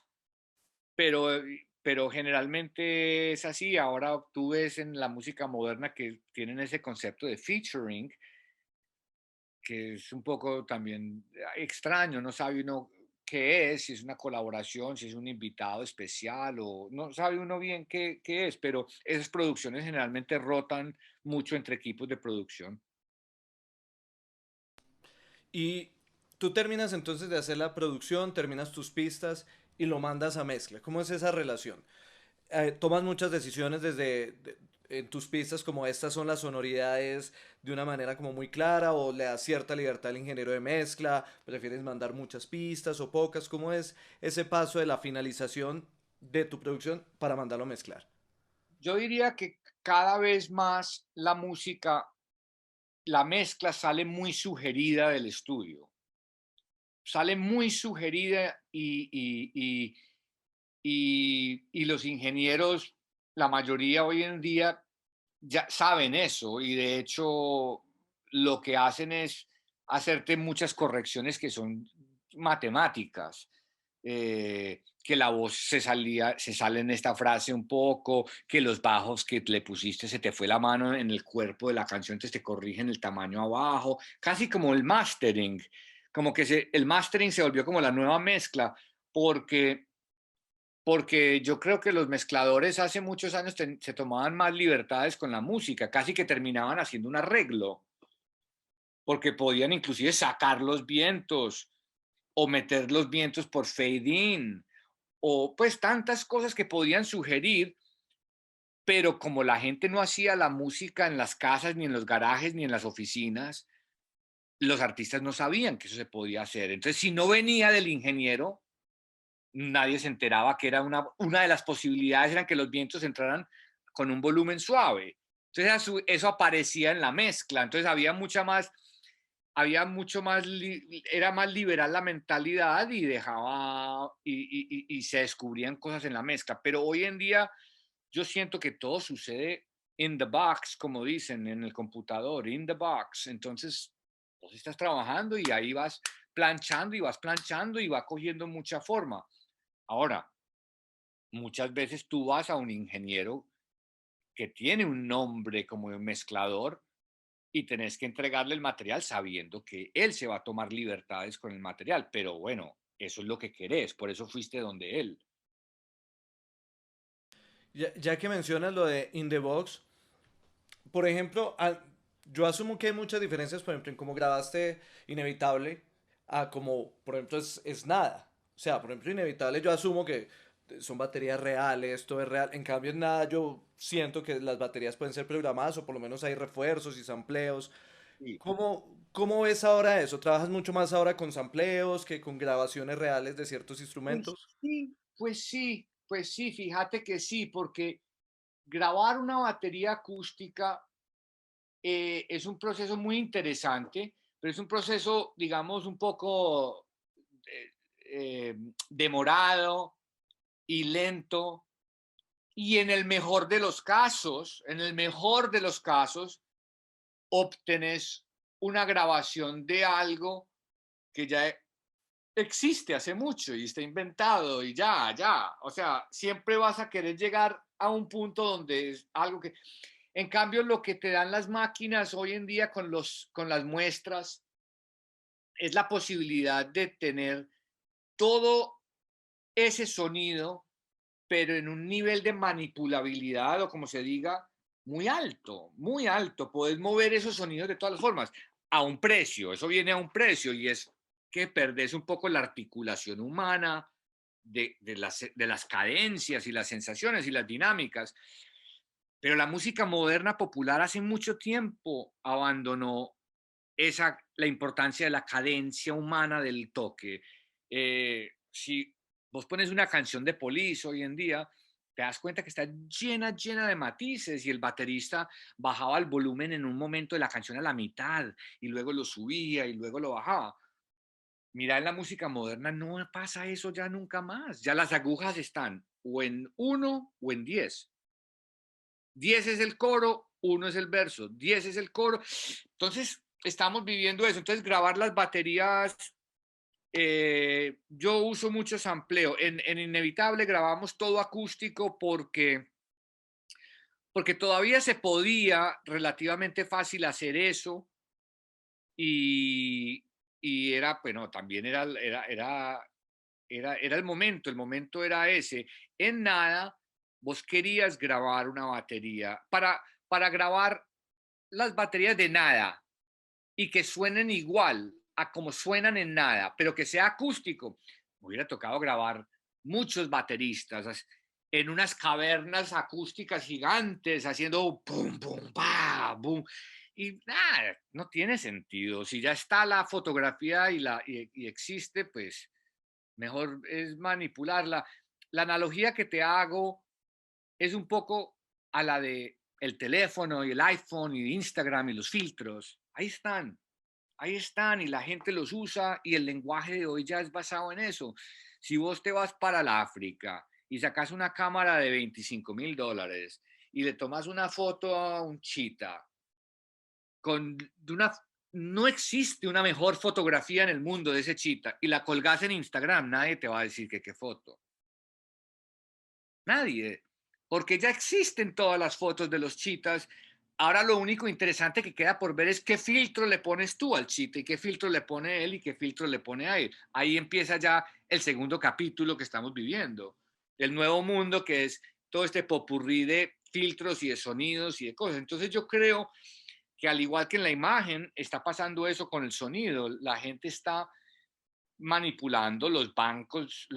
Pero generalmente es así. Ahora tú ves en la música moderna que tienen ese concepto de featuring, que es un poco también extraño, no sabe uno qué es, si es una colaboración, si es un invitado especial o no sabe uno bien qué es, pero esas producciones generalmente rotan mucho entre equipos de producción. Y tú terminas entonces de hacer la producción, terminas tus pistas y lo mandas a mezcla. ¿Cómo es esa relación? Tomas muchas decisiones en tus pistas como estas son las sonoridades de una manera como muy clara o le das cierta libertad al ingeniero de mezcla, prefieres mandar muchas pistas o pocas, ¿cómo es ese paso de la finalización de tu producción para mandarlo a mezclar? Yo diría que cada vez más la mezcla sale muy sugerida del estudio, sale muy sugerida y los ingenieros, la mayoría hoy en día, ya saben eso y de hecho lo que hacen es hacerte muchas correcciones que son matemáticas. Que la voz se sale en esta frase un poco, que los bajos que le pusiste se te fue la mano en el cuerpo de la canción, entonces te corrigen el tamaño abajo, casi como el mastering, como que el mastering se volvió como la nueva mezcla, porque yo creo que los mezcladores hace muchos años se tomaban más libertades con la música, casi que terminaban haciendo un arreglo, porque podían inclusive sacar los vientos o meter los vientos por fade in, o pues tantas cosas que podían sugerir, pero como la gente no hacía la música en las casas, ni en los garajes, ni en las oficinas, los artistas no sabían que eso se podía hacer. Entonces, si no venía del ingeniero, nadie se enteraba que era una de las posibilidades, eran que los vientos entraran con un volumen suave. Entonces, eso aparecía en la mezcla. Entonces, había mucho más, era más liberal la mentalidad y dejaba, y se descubrían cosas en la mezcla. Pero hoy en día yo siento que todo sucede in the box, como dicen en el computador, in the box. Entonces, vos estás trabajando y ahí vas planchando y va cogiendo mucha forma. Ahora, muchas veces tú vas a un ingeniero que tiene un nombre como un mezclador y tenés que entregarle el material sabiendo que él se va a tomar libertades con el material, pero bueno, eso es lo que querés, por eso fuiste donde él. Ya que mencionas lo de In the Box, por ejemplo, yo asumo que hay muchas diferencias, por ejemplo, en cómo grabaste Inevitable a como, por ejemplo, es nada. O sea, por ejemplo, Inevitable yo asumo que son baterías reales, todo es real. En cambio, en nada yo siento que las baterías pueden ser programadas o por lo menos hay refuerzos y sampleos. Sí. ¿Cómo ves ahora eso? ¿Trabajas mucho más ahora con sampleos que con grabaciones reales de ciertos Pues instrumentos? sí, pues sí, pues sí, fíjate que sí, porque grabar una batería acústica es un proceso muy interesante, pero es un proceso, digamos, un poco eh, demorado y lento. Y en el mejor de los casos, en el mejor de los casos, obtenés una grabación de algo que ya existe hace mucho y está inventado y ya. O sea, siempre vas a querer llegar a un punto donde es algo que... En cambio, lo que te dan las máquinas hoy en día con las muestras es la posibilidad de tener todo ese sonido, pero en un nivel de manipulabilidad o como se diga, muy alto, muy alto. Puedes mover esos sonidos de todas las formas a un precio. Eso viene a un precio y es que perdés un poco la articulación humana de las cadencias y las sensaciones y las dinámicas. Pero la música moderna popular hace mucho tiempo abandonó la importancia de la cadencia humana del toque. Si vos pones una canción de Police hoy en día, te das cuenta que está llena de matices y el baterista bajaba el volumen en un momento de la canción a la mitad y luego lo subía y luego lo bajaba. Mira, en la música moderna no pasa eso ya nunca más. Ya las agujas están o en 1 o en 10. 10 es el coro, 1 es el verso, 10 es el coro. Entonces, estamos viviendo eso. Entonces, grabar las baterías, yo uso mucho sampleo. En Inevitable grabamos todo acústico porque todavía se podía relativamente fácil hacer eso y, y era, bueno, también era el momento era ese. En nada, vos querías grabar una batería para grabar las baterías de nada y que suenen igual a como suenan en nada, pero que sea acústico. Me hubiera tocado grabar muchos bateristas en unas cavernas acústicas gigantes haciendo pum, pum, pa, boom. Y nada, no tiene sentido. Si ya está la fotografía y existe, pues mejor es manipularla. La analogía que te hago es un poco a la de el teléfono y el iPhone y Instagram y los filtros. Ahí están y la gente los usa y el lenguaje de hoy ya es basado en eso. Si vos te vas para el África y sacas una cámara de $25,000 y le tomas una foto a un chita de una no existe una mejor fotografía en el mundo de ese chita y la colgas en Instagram, nadie te va a decir que qué foto. Nadie. Porque ya existen todas las fotos de los chitas. Ahora lo único interesante que queda por ver es qué filtro le pones tú al chita y qué filtro le pone él y qué filtro le pone a él. Ahí empieza ya el segundo capítulo que estamos viviendo. El nuevo mundo que es todo este popurrí de filtros y de sonidos y de cosas. Entonces yo creo que al igual que en la imagen, está pasando eso con el sonido. La gente está manipulando los bancos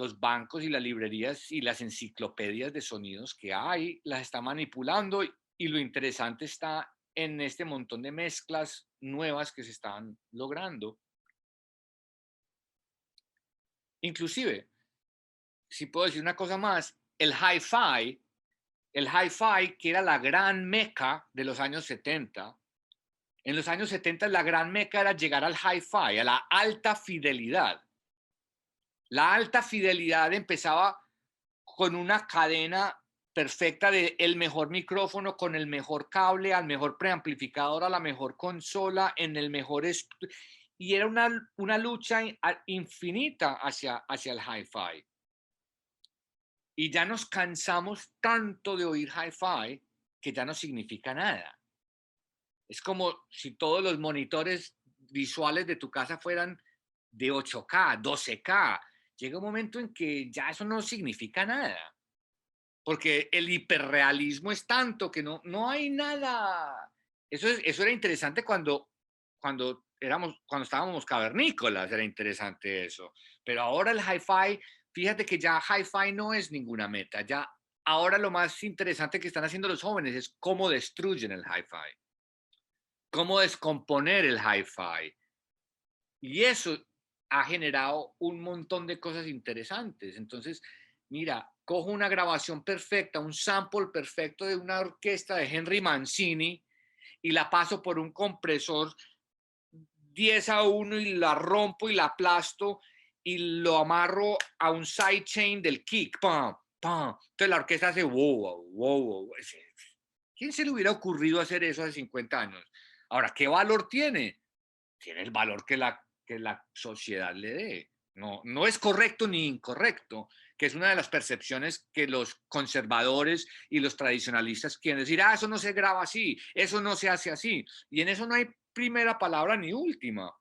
y las librerías y las enciclopedias de sonidos que hay, las está manipulando y lo interesante está en este montón de mezclas nuevas que se están logrando. Inclusive, si puedo decir una cosa más, el hi-fi, que era la gran meca de los años 70, en los años 70 la gran meca era llegar al hi-fi, a la alta fidelidad. La alta fidelidad empezaba con una cadena perfecta de el mejor micrófono con el mejor cable, al mejor preamplificador, a la mejor consola, en el mejor y era una lucha infinita hacia el hi-fi. Y ya nos cansamos tanto de oír hi-fi que ya no significa nada. Es como si todos los monitores visuales de tu casa fueran de 8K, 12K. Llega un momento en que ya eso no significa nada. Porque el hiperrealismo es tanto que no hay nada. Eso era interesante cuando estábamos cavernícolas, era interesante eso. Pero ahora el hi-fi, fíjate que ya hi-fi no es ninguna meta. Ya ahora lo más interesante que están haciendo los jóvenes es cómo destruyen el hi-fi, cómo descomponer el hi-fi. Y eso ha generado un montón de cosas interesantes. Entonces, mira, cojo una grabación perfecta, un sample perfecto de una orquesta de Henry Mancini y la paso por un compresor 10-1 y la rompo y la aplasto y lo amarro a un sidechain del kick. ¡Pam! ¡Pam! Entonces la orquesta hace wow, wow, wow. ¿Quién se le hubiera ocurrido hacer eso hace 50 años? Ahora, ¿qué valor tiene? Tiene el valor que la sociedad le dé. No es correcto ni incorrecto, que es una de las percepciones que los conservadores y los tradicionalistas quieren decir, eso no se graba así, eso no se hace así. Y en eso no hay primera palabra ni última.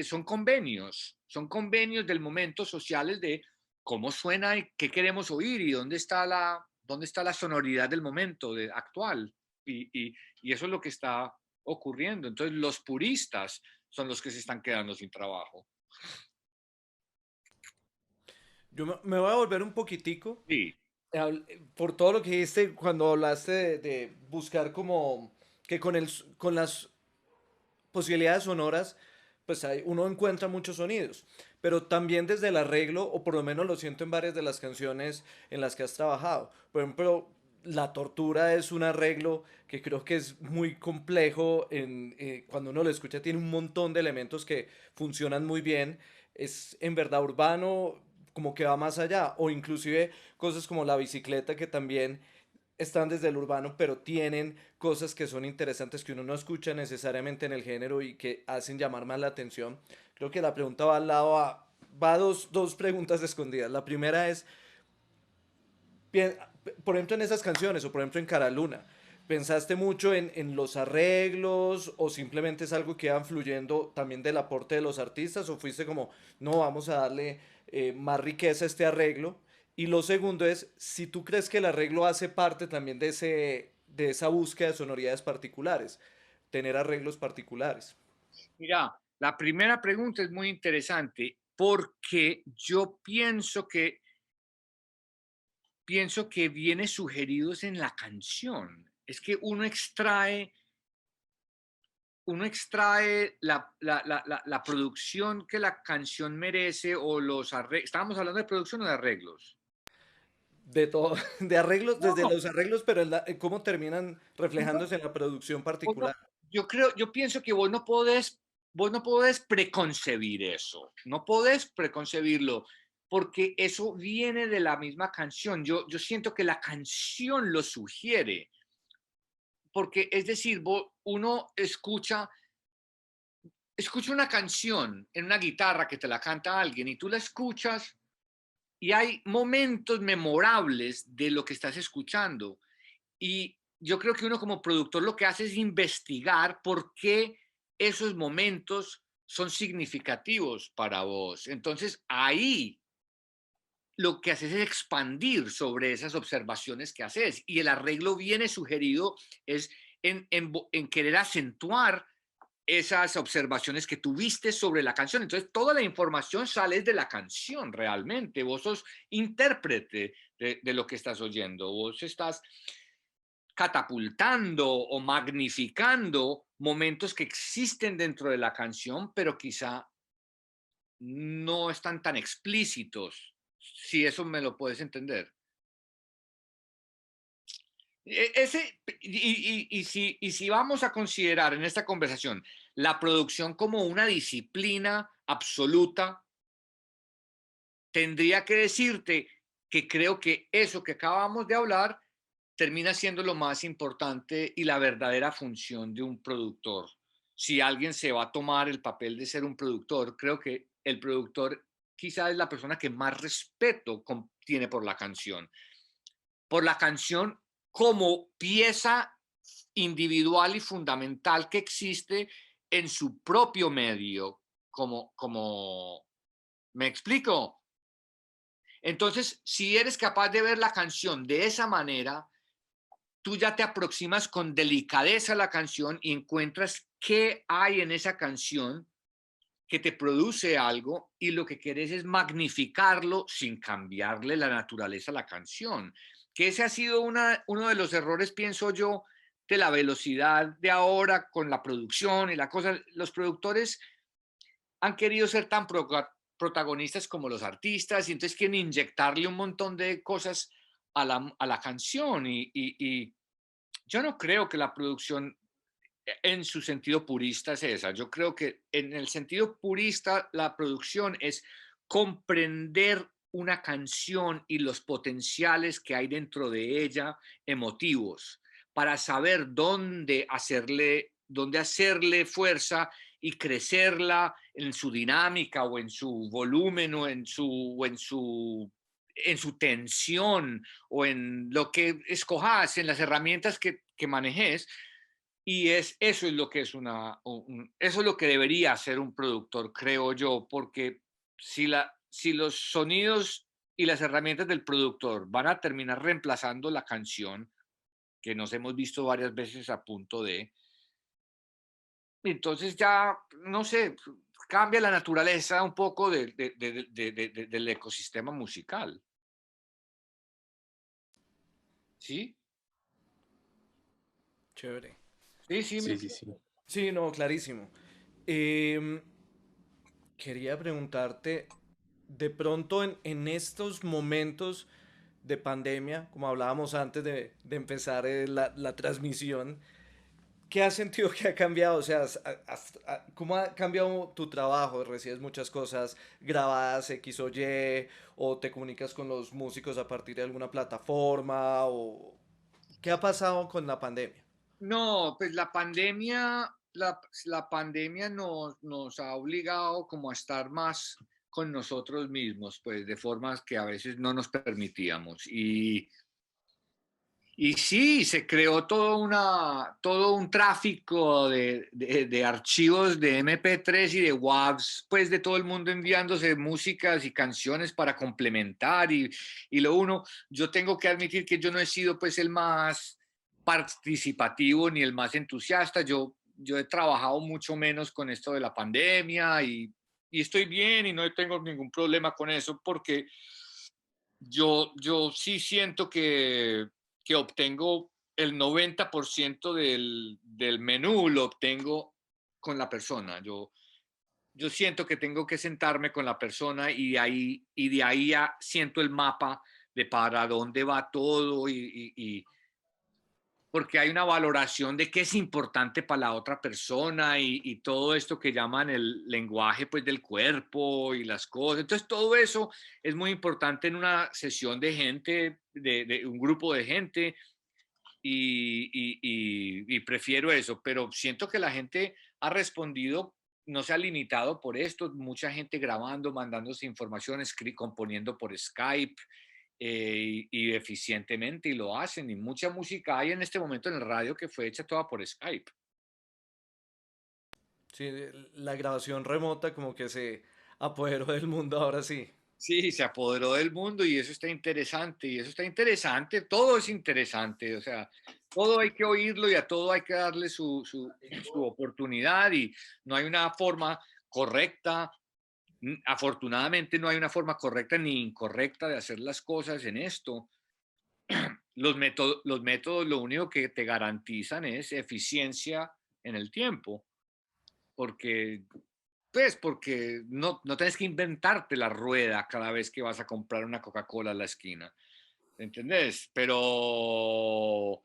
Son convenios del momento sociales de cómo suena y qué queremos oír y dónde está la sonoridad del momento actual. Y eso es lo que está ocurriendo. Entonces los puristas son los que se están quedando sin trabajo. Yo me voy a volver un poquitico Sí, por todo lo que dijiste cuando hablaste de buscar como que con las posibilidades sonoras, pues uno encuentra muchos sonidos, pero también desde el arreglo, o por lo menos lo siento en varias de las canciones en las que has trabajado. Por ejemplo, La Tortura es un arreglo que creo que es muy complejo, cuando uno lo escucha tiene un montón de elementos que funcionan muy bien, es en verdad urbano, como que va más allá, o inclusive cosas como La Bicicleta que también están desde el urbano, pero tienen cosas que son interesantes que uno no escucha necesariamente en el género y que hacen llamar más la atención. Creo que la pregunta va al lado va a dos preguntas escondidas. La primera es, por ejemplo, en esas canciones o por ejemplo en Cara Luna, ¿pensaste mucho en los arreglos o simplemente es algo que iban fluyendo también del aporte de los artistas o fuiste como, no, vamos a darle más riqueza a este arreglo? Y lo segundo es, si tú crees que el arreglo hace parte también de esa búsqueda de sonoridades particulares, tener arreglos particulares. mira, la primera pregunta es muy interesante porque yo pienso que viene sugeridos en la canción. Es que uno extrae la producción que la canción merece o los arreglos. ¿Estábamos hablando de producción o de arreglos? De todo, de arreglos, desde No, los arreglos, pero en cómo terminan no, reflejándose en la producción vos no- particular. yo pienso que vos no podés preconcebir eso, no podés preconcebirlo, porque eso viene de la misma canción. Yo siento que la canción lo sugiere, porque es decir, uno escucha una canción en una guitarra que te la canta alguien y tú la escuchas y hay momentos memorables de lo que estás escuchando. Y yo creo que uno como productor lo que hace es investigar por qué esos momentos son significativos para vos. Entonces ahí lo que haces es expandir sobre esas observaciones que haces y el arreglo viene sugerido es en querer acentuar esas observaciones que tuviste sobre la canción. Entonces, toda la información sale de la canción realmente. Vos sos intérprete de lo que estás oyendo. Vos estás catapultando o magnificando momentos que existen dentro de la canción, pero quizá no están tan explícitos, si eso me lo puedes entender. Y si vamos a considerar en esta conversación la producción como una disciplina absoluta, tendría que decirte que creo que eso que acabamos de hablar termina siendo lo más importante y la verdadera función de un productor. Si alguien se va a tomar el papel de ser un productor, creo que el productor quizá es la persona que más respeto tiene por la canción como pieza individual y fundamental que existe en su propio medio, ¿me explico? Entonces, si eres capaz de ver la canción de esa manera, tú ya te aproximas con delicadeza a la canción y encuentras qué hay en esa canción que te produce algo y lo que quieres es magnificarlo sin cambiarle la naturaleza a la canción. Que ese ha sido uno de los errores, pienso yo, de la velocidad de ahora con la producción y la cosa. Los productores han querido ser tan protagonistas como los artistas y entonces quieren inyectarle un montón de cosas a la canción y yo no creo que la producción en su sentido purista es esa. Yo creo que en el sentido purista la producción es comprender una canción y los potenciales que hay dentro de ella emotivos para saber dónde hacerle fuerza y crecerla en su dinámica o en su volumen o en su tensión o en lo que escojas, en las herramientas que manejes. Y eso es lo que eso es lo que debería hacer un productor, creo yo, porque si los sonidos y las herramientas del productor van a terminar reemplazando la canción, que nos hemos visto varias veces a punto de, entonces ya, no sé, cambia la naturaleza un poco del ecosistema musical. ¿Sí? Chévere. Sí, sí, Sí, sí, sí. Sí, no, clarísimo. Em, Quería preguntarte, de pronto en estos momentos de pandemia, como hablábamos antes de empezar la transmisión, ¿qué has sentido que ha cambiado? O sea, ¿cómo ha cambiado tu trabajo? ¿Recibes muchas cosas grabadas X o Y? ¿O te comunicas con los músicos a partir de alguna plataforma? ¿O qué ha pasado con la pandemia? No, pues la pandemia nos ha obligado como a estar más con nosotros mismos, pues de formas que a veces no nos permitíamos. Y sí, se creó todo un tráfico de archivos de MP3 y de WAVs, pues de todo el mundo enviándose músicas y canciones para complementar. Yo tengo que admitir que yo no he sido pues el más participativo ni el más entusiasta. Yo he trabajado mucho menos con esto de la pandemia y estoy bien y no tengo ningún problema con eso porque yo sí siento que obtengo el 90% del menú, lo obtengo con la persona. Yo siento que tengo que sentarme con la persona y de ahí ya siento el mapa de para dónde va todo porque hay una valoración de qué es importante para la otra persona y todo esto que llaman el lenguaje pues del cuerpo y las cosas. Entonces todo eso es muy importante en una sesión de gente, de un grupo de gente y prefiero eso, pero siento que la gente ha respondido, no se ha limitado por esto, mucha gente grabando, mandándose información, componiendo por Skype, y eficientemente y lo hacen. Y mucha música hay en este momento en el radio que fue hecha toda por Skype. Sí, la grabación remota como que se apoderó del mundo ahora sí. Sí, se apoderó del mundo y eso está interesante, todo es interesante, o sea, todo hay que oírlo y a todo hay que darle su oportunidad y no hay una forma correcta, afortunadamente no hay una forma correcta ni incorrecta de hacer las cosas en esto. Los métodos lo único que te garantizan es eficiencia en el tiempo, porque porque no tienes que inventarte la rueda cada vez que vas a comprar una Coca-Cola a la esquina, ¿entendés? Pero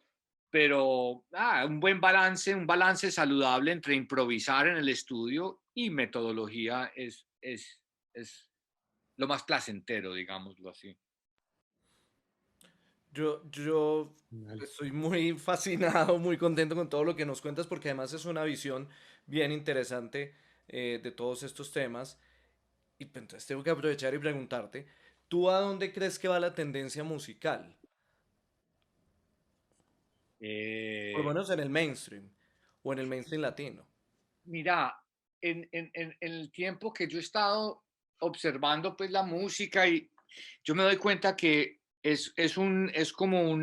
un balance saludable entre improvisar en el estudio y metodología es lo más placentero, digámoslo así. Yo Vale. estoy muy fascinado, muy contento con todo lo que nos cuentas porque además es una visión bien interesante de todos estos temas. Y pues, entonces tengo que aprovechar y preguntarte, ¿tú a dónde crees que va la tendencia musical? Por lo Eh, menos en el mainstream o en el mainstream latino. Mira, en el tiempo que yo he estado observando pues la música y yo me doy cuenta que es como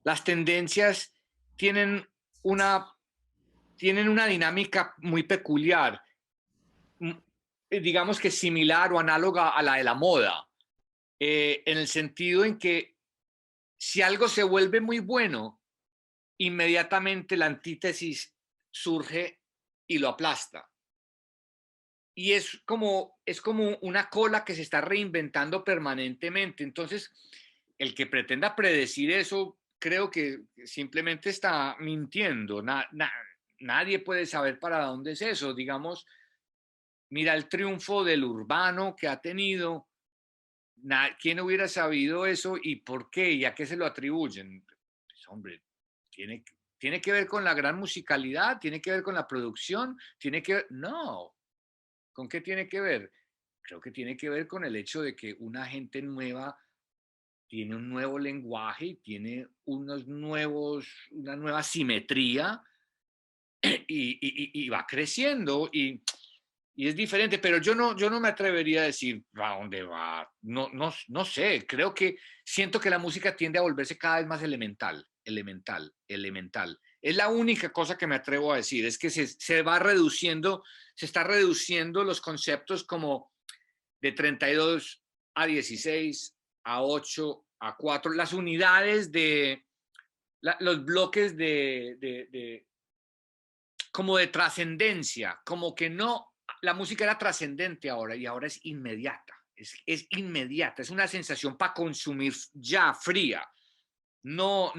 las tendencias tienen una, tienen una dinámica muy peculiar, digamos que similar o análoga a la de la moda, en el sentido en que si algo se vuelve muy bueno, inmediatamente la antítesis surge y lo aplasta. Y es como una cola que se está reinventando permanentemente. Entonces, el que pretenda predecir eso, creo que simplemente está mintiendo. Nadie puede saber para dónde es eso. Digamos, mira el triunfo del urbano que ha tenido. ¿Quién hubiera sabido eso y por qué? ¿Y a qué se lo atribuyen? Pues, hombre, tiene, tiene que ver con la gran musicalidad, tiene que ver con la producción, tiene que ver... No, ¿con qué tiene que ver? Creo que tiene que ver con el hecho de que una gente nueva tiene un nuevo lenguaje, tiene una nueva simetría y va creciendo y es diferente, pero yo no me atrevería a decir a dónde va. No sé, creo que siento que la música tiende a volverse cada vez más elemental. Es la única cosa que me atrevo a decir, es que se va reduciendo, se está reduciendo los conceptos como de 32 a 16, a 8, a 4, las unidades los bloques como de trascendencia, como que no, la música era trascendente ahora y ahora es inmediata, es inmediata, es una sensación para consumir ya fría. No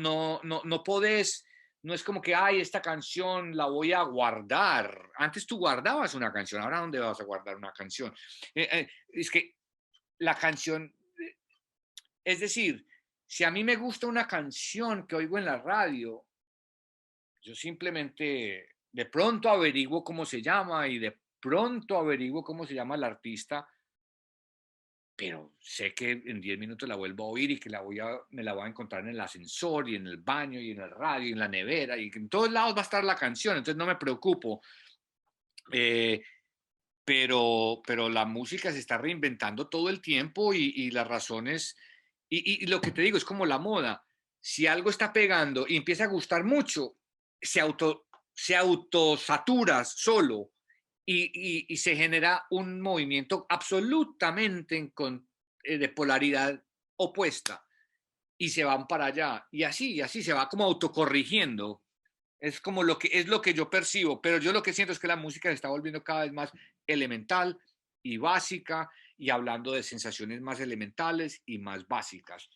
podés, no es como que, ay, esta canción la voy a guardar. Antes tú guardabas una canción, ahora ¿dónde vas a guardar una canción? Es que la canción, es decir, si a mí me gusta una canción que oigo en la radio, yo simplemente de pronto averiguo cómo se llama y de pronto averiguo cómo se llama el artista, pero sé que en 10 minutos la vuelvo a oír y que me la voy a encontrar en el ascensor y en el baño y en el radio y en la nevera y que en todos lados va a estar la canción, entonces no me preocupo. Eh, pero la música se está reinventando todo el tiempo y las razones, y lo que te digo es como la moda. Si algo está pegando y empieza a gustar mucho, se autosatura solo y se genera un movimiento absolutamente de polaridad opuesta y se van para allá. Y así se va como autocorrigiendo. Es lo que yo percibo, pero yo lo que siento es que la música se está volviendo cada vez más elemental y básica y hablando de sensaciones más elementales y más básicas.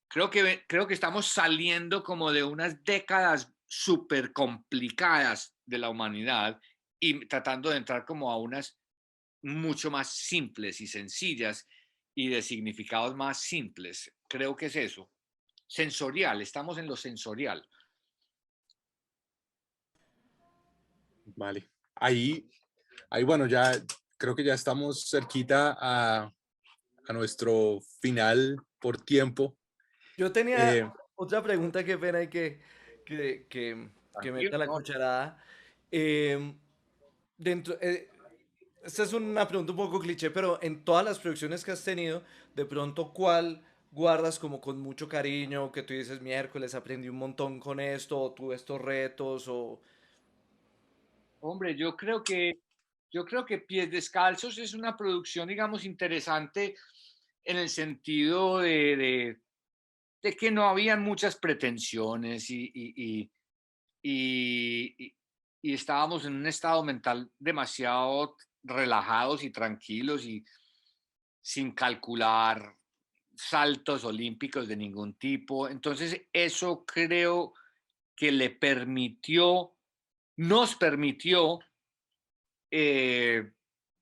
Creo que estamos saliendo como de unas décadas súper complicadas de la humanidad y tratando de entrar como a unas mucho más simples y sencillas y de significados más simples. Creo que es eso. Sensorial, estamos en lo sensorial. Vale. Ahí, bueno, ya creo que ya estamos cerquita a nuestro final por tiempo. Yo tenía Eh, otra pregunta, qué pena y que, que, que Tranquilo, meta la ¿no? cucharada. Em, dentro, esta es una pregunta un poco cliché, pero en todas las producciones que has tenido, de pronto, ¿cuál guardas como con mucho cariño? Que tú dices, miércoles, aprendí un montón con esto, o tuve estos retos, o... Hombre, yo creo que Pies Descalzos es una producción, digamos, interesante en el sentido de que no habían muchas pretensiones y- y estábamos en un estado mental demasiado relajados y tranquilos y sin calcular saltos olímpicos de ningún tipo. Entonces, eso creo que nos permitió eh,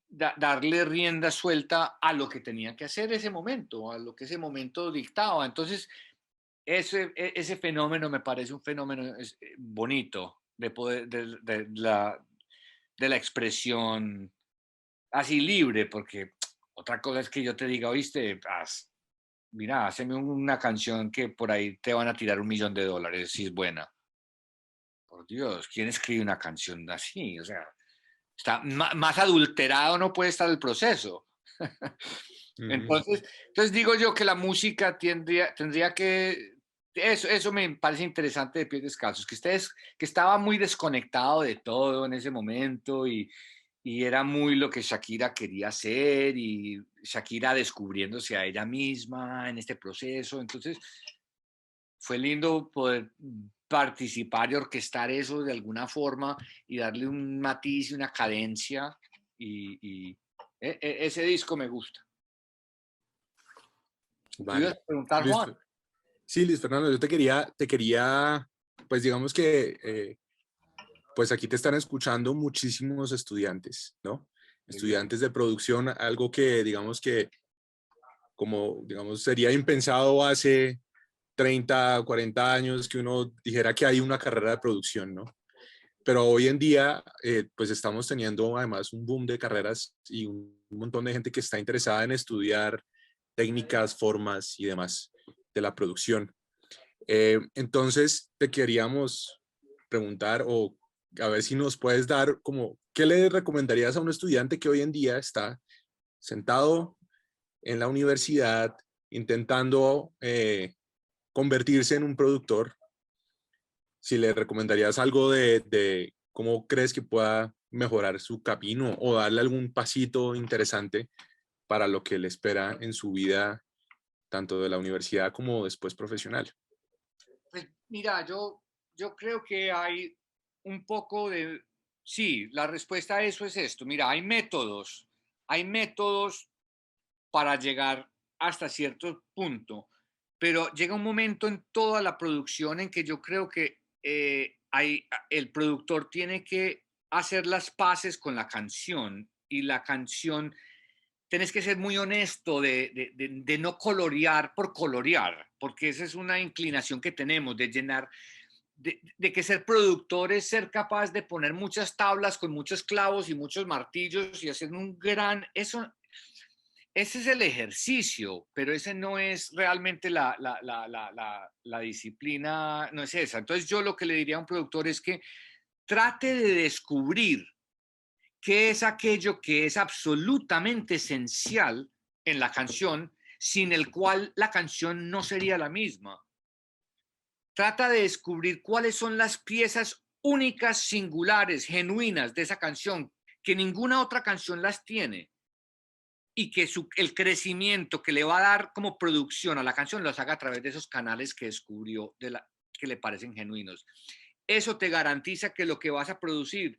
darle rienda suelta a lo que tenía que hacer ese momento, a lo que ese momento dictaba. Entonces, ese fenómeno me parece un fenómeno bonito de, poder, de la expresión así libre, porque otra cosa es que yo te diga, oíste, mira, haceme una canción que por ahí te van a tirar $1.000.000 si es buena. Por Dios, ¿quién escribe una canción así? O sea, está más adulterado no puede estar el proceso. Ujú. Entonces digo yo que la música tendría que, eso me parece interesante de Pies Descalzos, que estaba muy desconectado de todo en ese momento y era muy lo que Shakira quería hacer y Shakira descubriéndose a ella misma en este proceso. Entonces fue lindo poder participar y orquestar eso de alguna forma y darle un matiz y una cadencia y ese disco me gusta. ¿Tú ibas Vale. a preguntar, Luis, Juan? sí, Luis Fernando, yo te quería, pues digamos que, pues aquí te están escuchando muchísimos estudiantes, ¿no? Muy bien. Estudiantes de producción, algo que digamos que, como digamos, sería impensado hace 30, 40 años que uno dijera que hay una carrera de producción, ¿no? Pero hoy en día, pues estamos teniendo además un boom de carreras y un montón de gente que está interesada en estudiar técnicas, formas y demás de la producción. Entonces, te queríamos preguntar o a ver si nos puedes dar como, ¿qué le recomendarías a un estudiante que hoy en día está sentado en la universidad intentando convertirse en un productor? Si le recomendarías algo de cómo crees que pueda mejorar su camino o darle algún pasito interesante para lo que le espera en su vida, tanto de la universidad como después profesional. Pues mira, yo creo que hay un poco de... Sí, la respuesta a eso es esto. Mira, hay métodos para llegar hasta cierto punto, pero llega un momento en toda la producción en que yo creo que el productor tiene que hacer las paces con la canción y la canción tenés que ser muy honesto de no colorear por colorear, porque esa es una inclinación que tenemos de llenar, de que ser productor es ser capaz de poner muchas tablas con muchos clavos y muchos martillos y hacer un gran, eso, ese es el ejercicio, pero ese no es realmente la disciplina, no es esa. Entonces yo lo que le diría a un productor es que trate de descubrir qué es aquello que es absolutamente esencial en la canción, sin el cual la canción no sería la misma. Trata de descubrir cuáles son las piezas únicas, singulares, genuinas de esa canción, que ninguna otra canción las tiene y que el crecimiento que le va a dar como producción a la canción los haga a través de esos canales que descubrió, que le parecen genuinos. Eso te garantiza que lo que vas a producir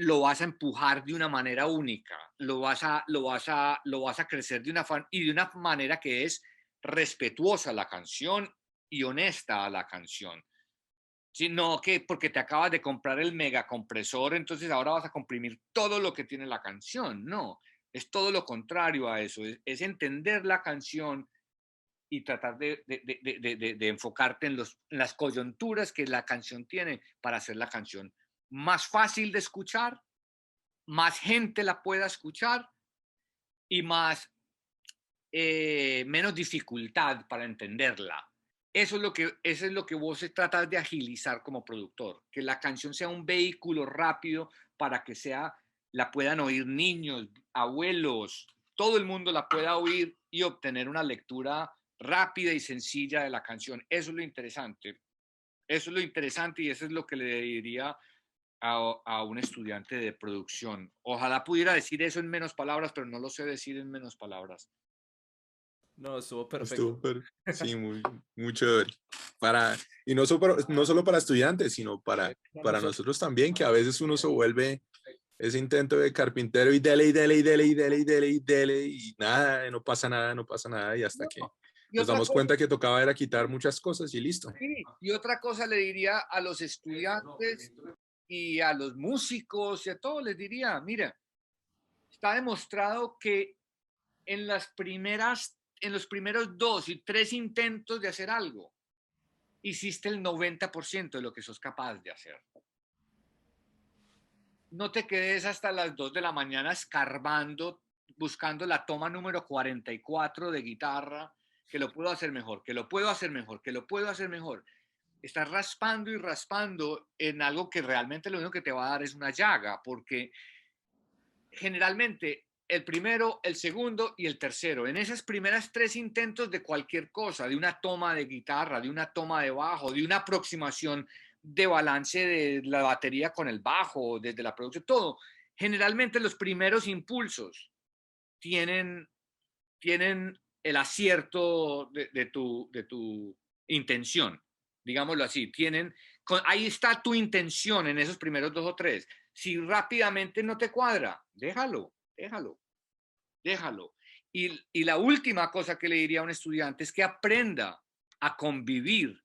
lo vas a empujar de una manera única, lo vas a crecer de una manera que es respetuosa a la canción y honesta a la canción. No que porque te acabas de comprar el megacompresor, entonces ahora vas a comprimir todo lo que tiene la canción. No, es todo lo contrario a eso. Es entender la canción y tratar de enfocarte en las coyunturas que la canción tiene para hacer la canción más fácil de escuchar, más gente la pueda escuchar y menos dificultad para entenderla. Eso es lo que vos tratas de agilizar como productor, que la canción sea un vehículo rápido para que sea la puedan oír niños, abuelos, todo el mundo la pueda oír y obtener una lectura rápida y sencilla de la canción. Eso es lo interesante. Eso es lo interesante y eso es lo que le diría a un estudiante de producción. Ojalá pudiera decir eso en menos palabras, pero no lo sé decir en menos palabras. No, estuvo perfecto. Estuvo, sí, muy, muy chévere. Y no solo para estudiantes, sino para nosotros también, que a veces uno se vuelve ese intento de carpintero y dele, y dele, y dele, y dele, y dele, y dele, y nada, no pasa nada, no pasa nada, y hasta No. que Y nos otra damos cosa, cuenta que tocaba era quitar muchas cosas y listo. sí, y otra cosa le diría a los estudiantes y a los músicos y a todos les diría, mira, está demostrado que en los primeros 2 y 3 intentos de hacer algo, hiciste el 90% de lo que sos capaz de hacer. No te quedes hasta las 2 de la mañana escarbando, buscando la toma número 44 de guitarra, que lo puedo hacer mejor, que lo puedo hacer mejor, que lo puedo hacer mejor. Estás raspando y raspando en algo que realmente lo único que te va a dar es una llaga, porque generalmente el primero, el segundo y el tercero, en esas primeras 3 intentos de cualquier cosa, de una toma de guitarra, de una toma de bajo, de una aproximación de balance de la batería con el bajo, desde la producción, todo, generalmente los primeros impulsos tienen, tienen el acierto de tu intención, digámoslo así, ahí está tu intención en esos primeros 2 o 3. Si rápidamente no te cuadra, déjalo, déjalo, déjalo. Y la última cosa que le diría a un estudiante es que aprenda a convivir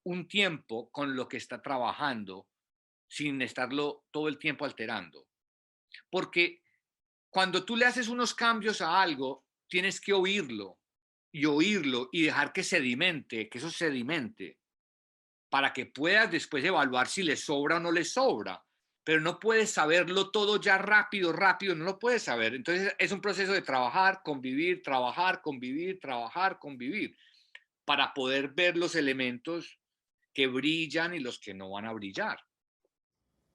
un tiempo con lo que está trabajando sin estarlo todo el tiempo alterando. Porque cuando tú le haces unos cambios a algo, tienes que oírlo y dejar que sedimente, que eso sedimente, para que puedas después evaluar si le sobra o no le sobra. Pero no puedes saberlo todo ya rápido, rápido, no lo puedes saber. Entonces es un proceso de trabajar, convivir, trabajar, convivir, trabajar, convivir, para poder ver los elementos que brillan y los que no van a brillar.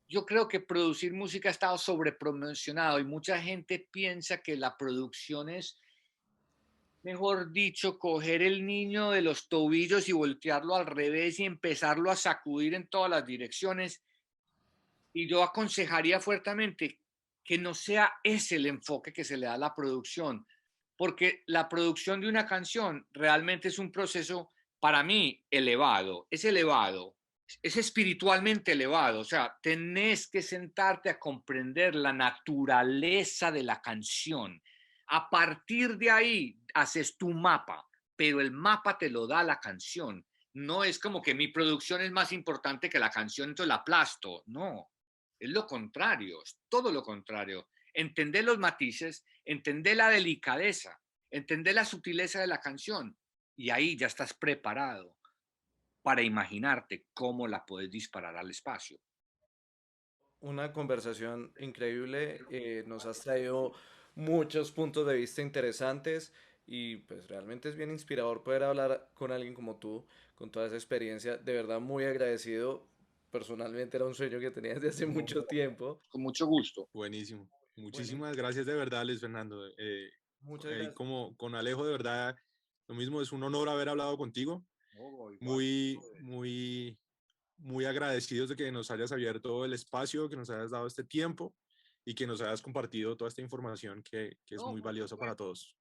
Yo creo que producir música ha estado sobrepromocionado y mucha gente piensa que la producción es, mejor dicho, coger el niño de los tobillos y voltearlo al revés y empezarlo a sacudir en todas las direcciones. Y yo aconsejaría fuertemente que no sea ese el enfoque que se le da a la producción, porque la producción de una canción realmente es un proceso para mí elevado, es espiritualmente elevado, o sea, tenés que sentarte a comprender la naturaleza de la canción. A partir de ahí haces tu mapa, pero el mapa te lo da la canción. No es como que mi producción es más importante que la canción, entonces la aplasto. No, es lo contrario, es todo lo contrario. Entender los matices, entender la delicadeza, entender la sutileza de la canción y ahí ya estás preparado para imaginarte cómo la puedes disparar al espacio. Una conversación increíble, nos has traído muchos puntos de vista interesantes y pues realmente es bien inspirador poder hablar con alguien como tú, con toda esa experiencia. De verdad muy agradecido. Personalmente era un sueño que tenía desde hace mucho tiempo. Con mucho gusto. Buenísimo. Bueno, Muchísimas gracias de verdad, Luis Fernando. muchas gracias. Como con Alejo, de verdad, lo mismo, es un honor haber hablado contigo. Oh, igual. Muy, muy, muy agradecidos de que nos hayas abierto el espacio, que nos hayas dado este tiempo y que nos hayas compartido toda esta información que es No, muy por valiosa para supuesto. todos.